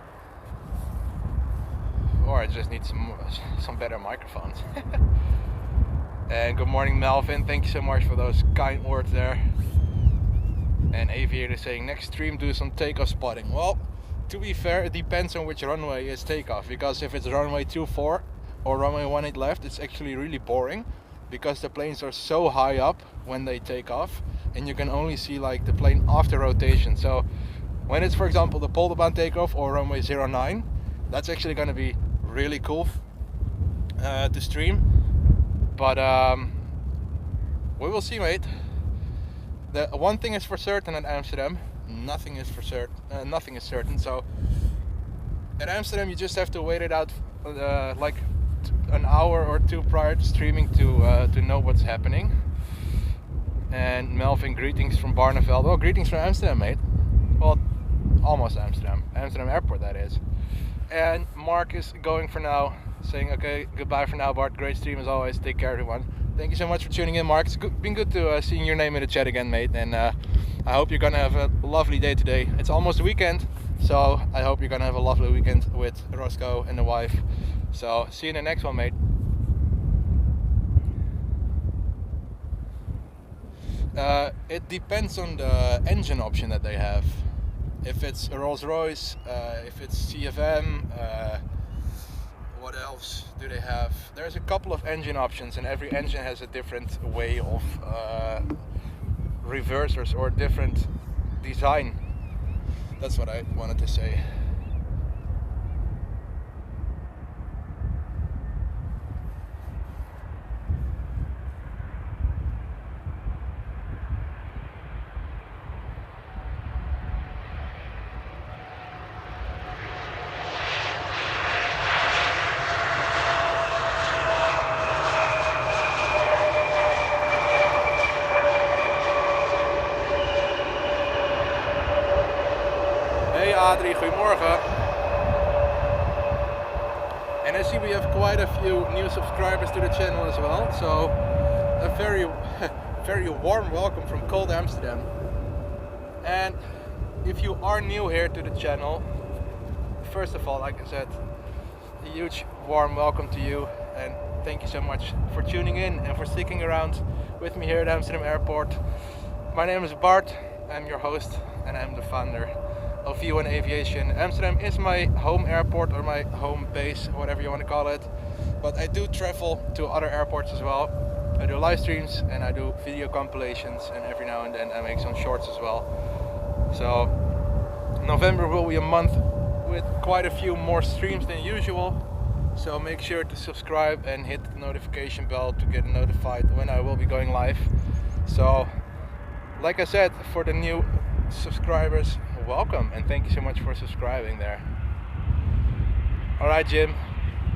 Or I just need some better microphones. And good morning, Melvin. Thank you so much for those kind words there. And Aviator saying, next stream do some takeoff spotting. Well, to be fair, it depends on which runway is takeoff. Because if it's runway 24 or runway 18 left, it's actually really boring. Because the planes are so high up when they take off, and you can only see like the plane after rotation. So when it's, for example, the Polderbaan takeoff or runway 09, that's actually going to be really cool to stream. But we will see, mate. The one thing is for certain at Amsterdam, nothing is certain. So at Amsterdam, you just have to wait it out like an hour or 2 prior to streaming to know what's happening. And Melvin, greetings from Barneveld. Well, greetings from Amsterdam, mate. Well, almost Amsterdam. Amsterdam Airport, that is. And Mark is going for now, saying, okay, goodbye for now, Bart. Great stream as always. Take care, everyone. Thank you so much for tuning in, Mark. It's been good to seeing your name in the chat again, mate. And I hope you're going to have a lovely day today. It's almost the weekend, so I hope you're going to have a lovely weekend with Roscoe and the wife. So, see you in the next one, mate. It depends on the engine option that they have. If it's a Rolls-Royce, if it's CFM, what else do they have? There's a couple of engine options, and every engine has a different way of reversers or different design. That's what I wanted to say. Hey Adrie, goedemorgen. And I see we have quite a few new subscribers to the channel as well, so a very, very warm welcome from cold Amsterdam. And if you are new here to the channel, first of all, like I said, a huge warm welcome to you, and thank you so much for tuning in and for sticking around with me here at Amsterdam Airport. My name is Bart, I'm your host and I'm the founder of Aviation. Amsterdam is my home airport, or my home base, whatever you want to call it, but I do travel to other airports as well. I do live streams and I do video compilations, and every now and then I make some shorts as well. So November will be a month with quite a few more streams than usual, so make sure to subscribe and hit the notification bell to get notified when I will be going live. So like I said, for the new subscribers, welcome, and thank you so much for subscribing there. Alright Jim,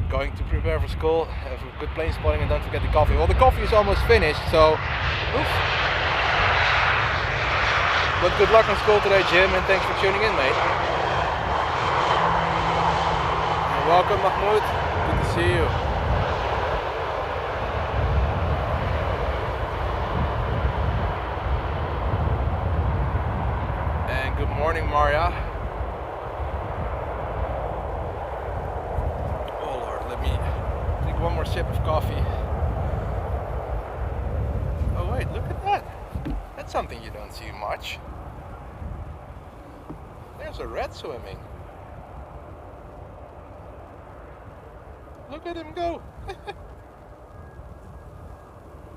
going to prepare for school, have a good plane spotting, and don't forget the coffee. Well, the coffee is almost finished, so oof. But good luck on school today Jim, and thanks for tuning in, mate. Welcome Mahmoud, good to see you. And good morning Maria. Oh Lord, let me take one more sip of coffee. Oh wait, look at that. That's something you don't see much. There's a rat swimming. Look at him go!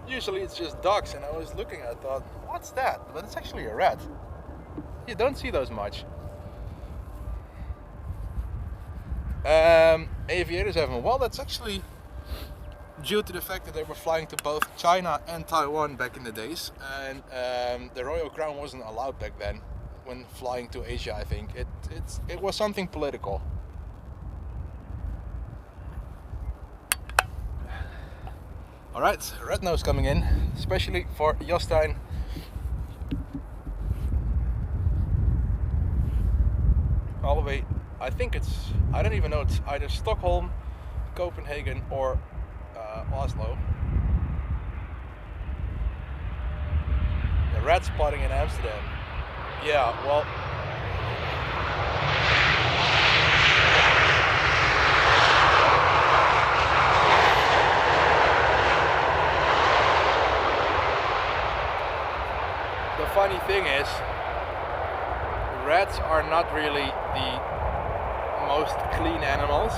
Usually it's just ducks, and I was looking, I thought, what's that? But it's actually a rat. You don't see those much. Aviators haven't. Well, that's actually due to the fact that they were flying to both China and Taiwan back in the days, and the Royal Crown wasn't allowed back then when flying to Asia. I think it was something political. Alright, red nose coming in, especially for Jostein. All the way, I think I don't even know, it's either Stockholm, Copenhagen, or Oslo. The rat spotting in Amsterdam. Yeah, well, the funny thing is, rats are not really the most clean animals,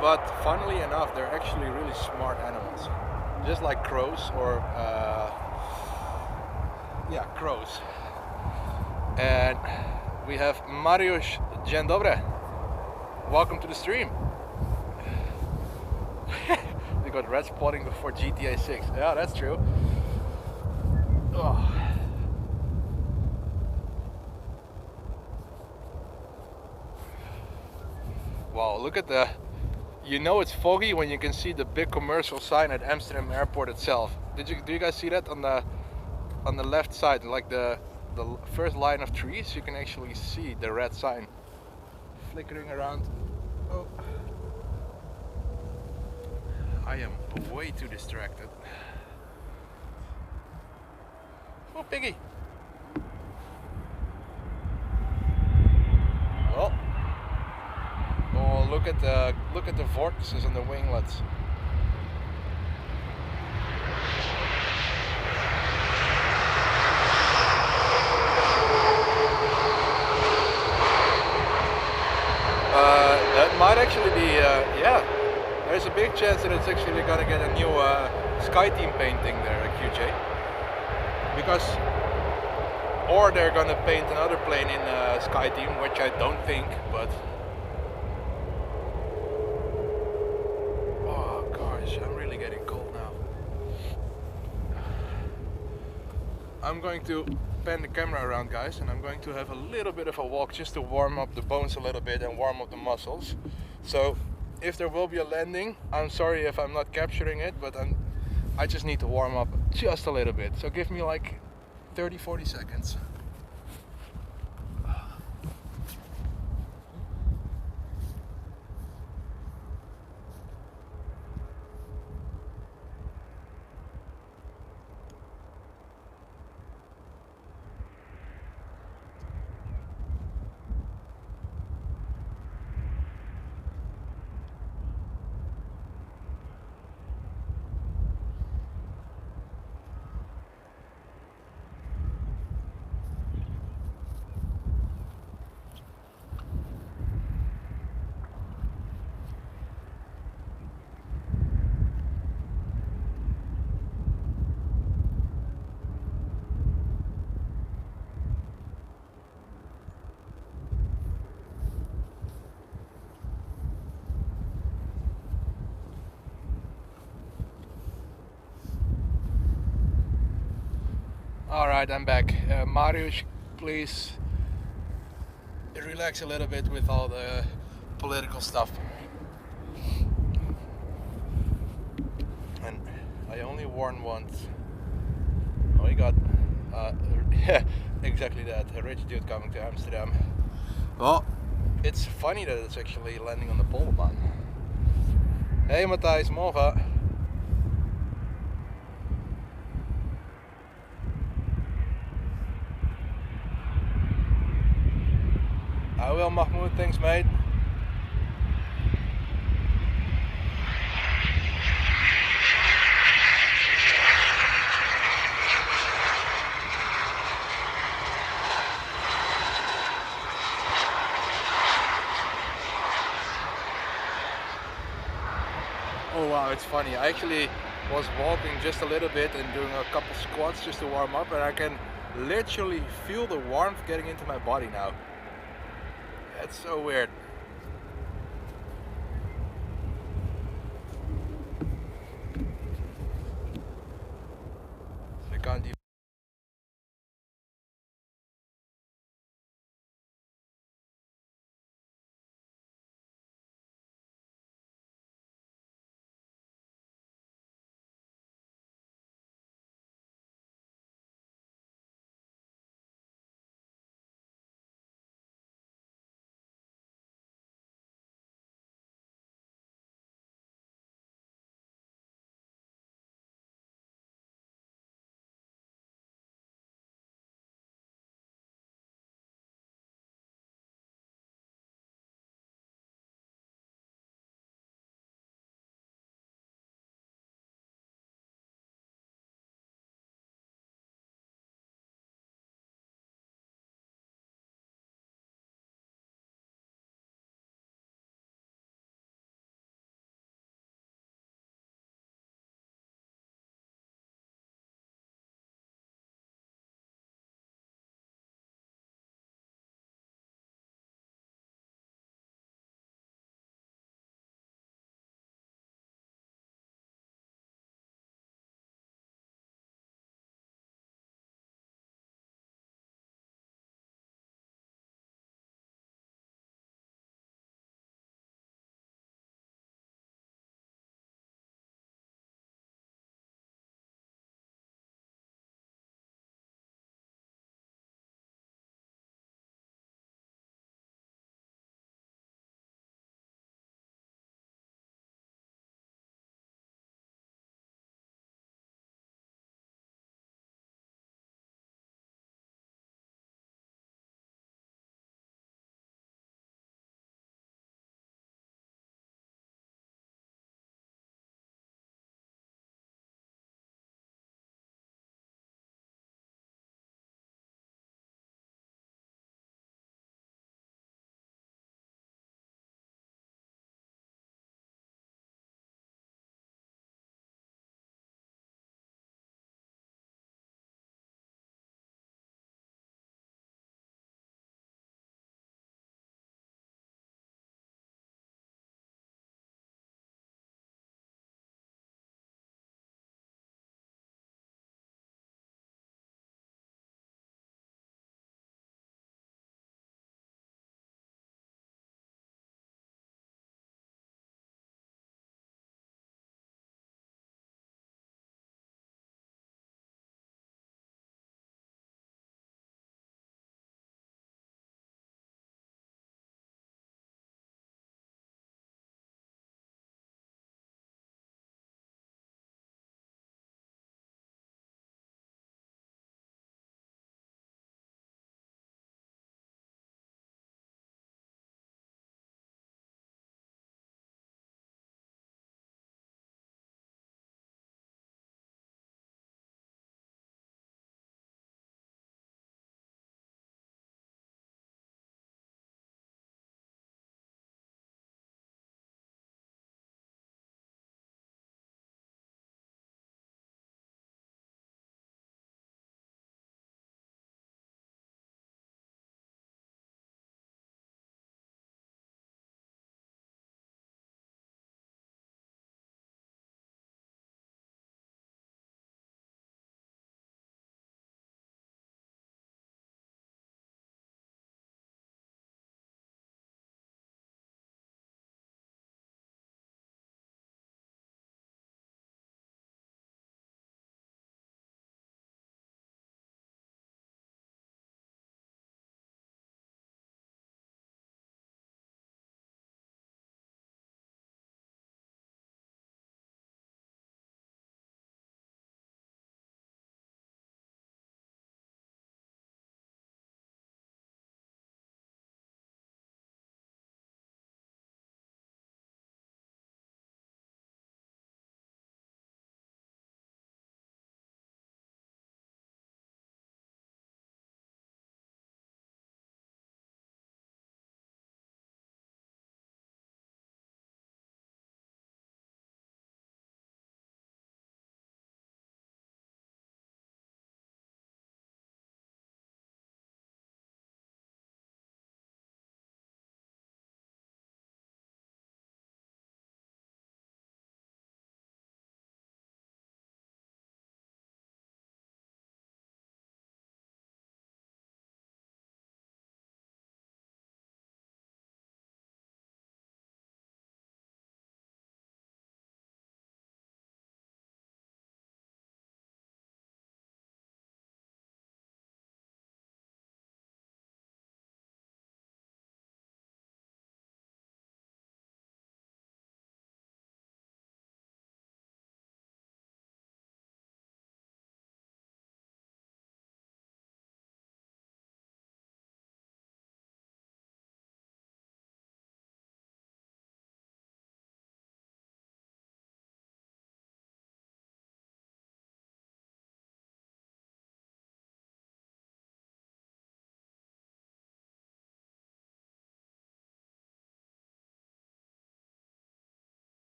but funnily enough, they're actually really smart animals. Just like crows, or crows. And we have Mariusz, dzień dobry. Welcome to the stream. They got rat spotting before GTA 6. Yeah, that's true. Oh. Wow, look at the, you know it's foggy when you can see the big commercial sign at Amsterdam Airport itself. Do you guys see that on the left side, like the first line of trees? You can actually see the red sign flickering around. Oh, I am way too distracted. Oh, piggy. Well. Oh, look at the vortices on the winglets. That might actually be, yeah. There's a big chance that it's actually gonna get a new Sky Team painting there at QJ. Because, or they're gonna paint another plane in Sky Team, which I don't think, but. I'm really getting cold now. I'm going to pan the camera around, guys, and I'm going to have a little bit of a walk just to warm up the bones a little bit and warm up the muscles. So if there will be a landing, I'm sorry if I'm not capturing it, but I just need to warm up just a little bit. So give me like 30-40 seconds. Alright, I'm back. Mariusz, please relax a little bit with all the political stuff. And I only warn once. Oh, we got exactly that, a rich dude coming to Amsterdam. Well, it's funny that it's actually landing on the Polderbaan. Hey Matthijs, morgen. I will, Mahmoud, thanks mate. Oh wow, it's funny. I actually was walking just a little bit and doing a couple squats just to warm up, and I can literally feel the warmth getting into my body now. That's so weird. I can't even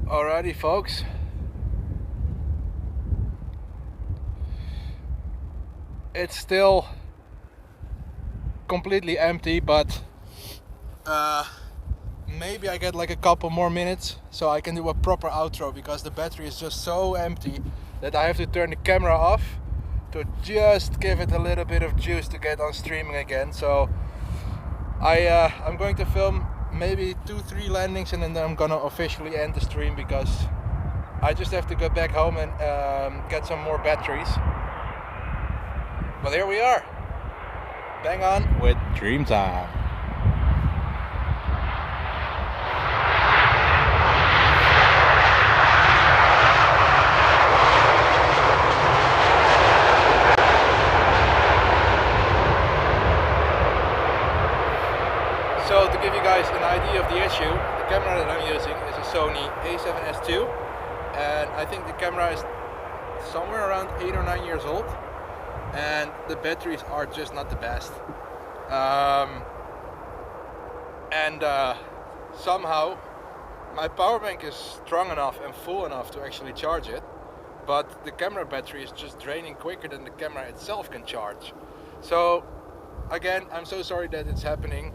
Alrighty, folks. It's still completely empty, but maybe I get like a couple more minutes so I can do a proper outro, because the battery is just so empty that I have to turn the camera off to just give it a little bit of juice to get on streaming again. So I'm going to film maybe 2-3 landings and then I'm gonna officially end the stream, because I just have to go back home and get some more batteries. But here we are, bang on with Dream Time. So to give you guys an idea of the issue, the camera that I'm using is a Sony A7S II, and I think the camera is somewhere around 8 or 9 years old, and the batteries are just not the best. Somehow my power bank is strong enough and full enough to actually charge it, but the camera battery is just draining quicker than the camera itself can charge. So again, I'm so sorry that it's happening.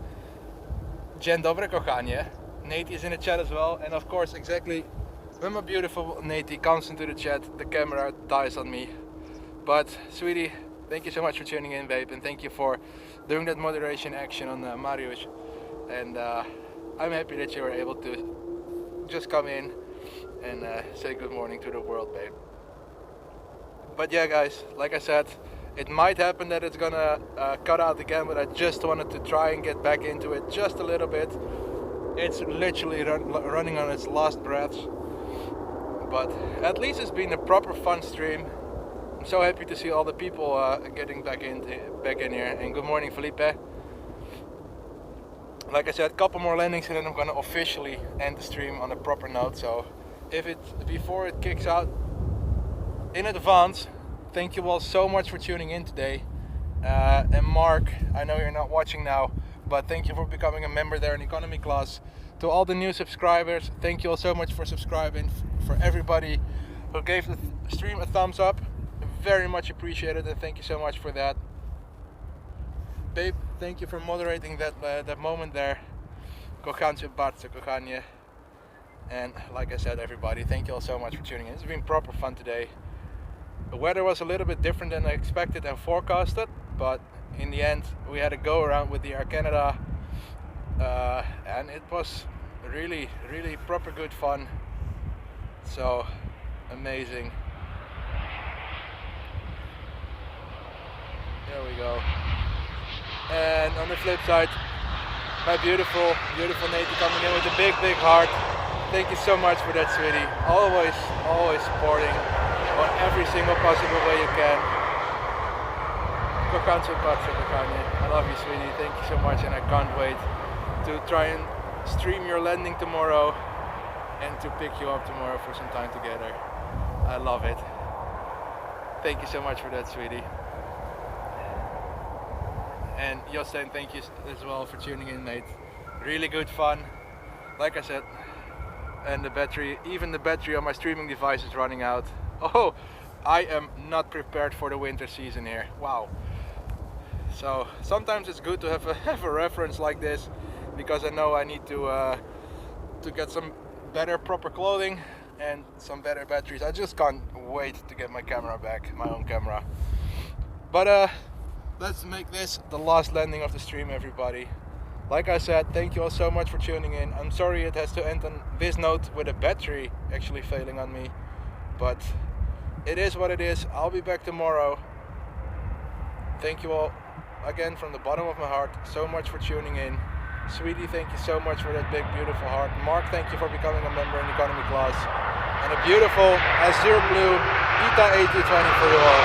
Dzień dobry, kochanie. Nate is in the chat as well, and of course, exactly when my beautiful Nate comes into the chat, the camera dies on me. But sweetie, thank you so much for tuning in, babe, and thank you for doing that moderation action on Mariusz. And I'm happy that you were able to just come in and say good morning to the world, babe. But yeah, guys, like I said, it might happen that it's gonna cut out again, but I just wanted to try and get back into it just a little bit. It's literally running on its last breaths, but at least it's been a proper fun stream. I'm so happy to see all the people getting back in here. And good morning, Felipe. Like I said, a couple more landings and then I'm gonna officially end the stream on a proper note. So before it kicks out, in advance, thank you all so much for tuning in today. And Mark, I know you're not watching now, but thank you for becoming a member there in economy class. To all the new subscribers, thank you all so much for subscribing. For everybody who gave the stream a thumbs up, very much appreciated, and thank you so much for that. Babe, thank you for moderating that moment there. Kocham cię bardzo, kochanie. And like I said, everybody, thank you all so much for tuning in. It's been proper fun today. The weather was a little bit different than I expected and forecasted, but in the end we had a go around with the Air Canada, and it was really proper good fun. So amazing. There we go. And on the flip side, my beautiful Nate coming in with a big heart. Thank you so much for that, sweetie. Always supporting on every single possible way you can. I love you, sweetie. Thank you so much, and I can't wait to try and stream your landing tomorrow and to pick you up tomorrow for some time together. I love it. Thank you so much for that, sweetie. And Jostein, thank you as well for tuning in, mate. Really good fun. Like I said, and even the battery on my streaming device is running out. Oh, I am not prepared for the winter season here. Wow. So sometimes it's good to have a reference like this, because I know I need to get some better proper clothing and some better batteries. I just can't wait to get my camera back, my own camera. But let's make this the last landing of the stream, everybody. Like I said, thank you all so much for tuning in. I'm sorry it has to end on this note with a battery actually failing on me, but it is what it is. I'll be back tomorrow. Thank you all again from the bottom of my heart so much for tuning in. Sweetie, thank you so much for that big beautiful heart. Mark, thank you for becoming a member in economy class. And a beautiful azure blue ETA A320 for you all.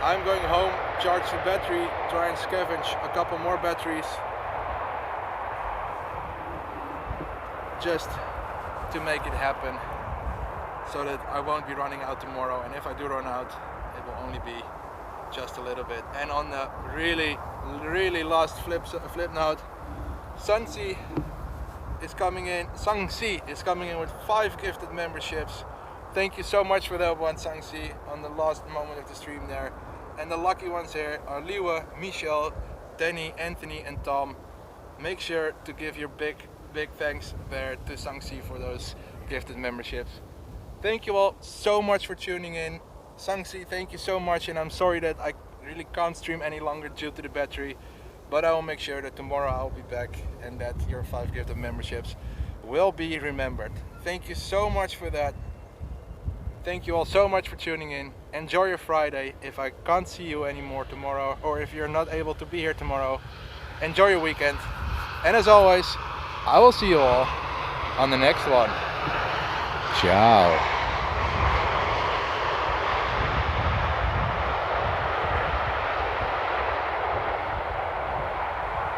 I'm going home, charge the battery, try and scavenge a couple more batteries, just to make it happen, so that I won't be running out tomorrow. And if I do run out, it will only be just a little bit. And on the really last flip note, Sangsi is coming in with 5 gifted memberships. Thank you so much for that one, Sangsi, on the last moment of the stream there. And the lucky ones here are Liwa, Michelle, Danny, Anthony and Tom. Make sure to give your big thanks there to Sangsi for those gifted memberships. Thank you all so much for tuning in. Sangsi, thank you so much, and I'm sorry that I really can't stream any longer due to the battery, but I will make sure that tomorrow I'll be back and that your 5 gifted memberships will be remembered. Thank you so much for that. Thank you all so much for tuning in. Enjoy your Friday. If I can't see you anymore tomorrow, or if you're not able to be here tomorrow, enjoy your weekend. And as always, I will see you all on the next one. Ciao.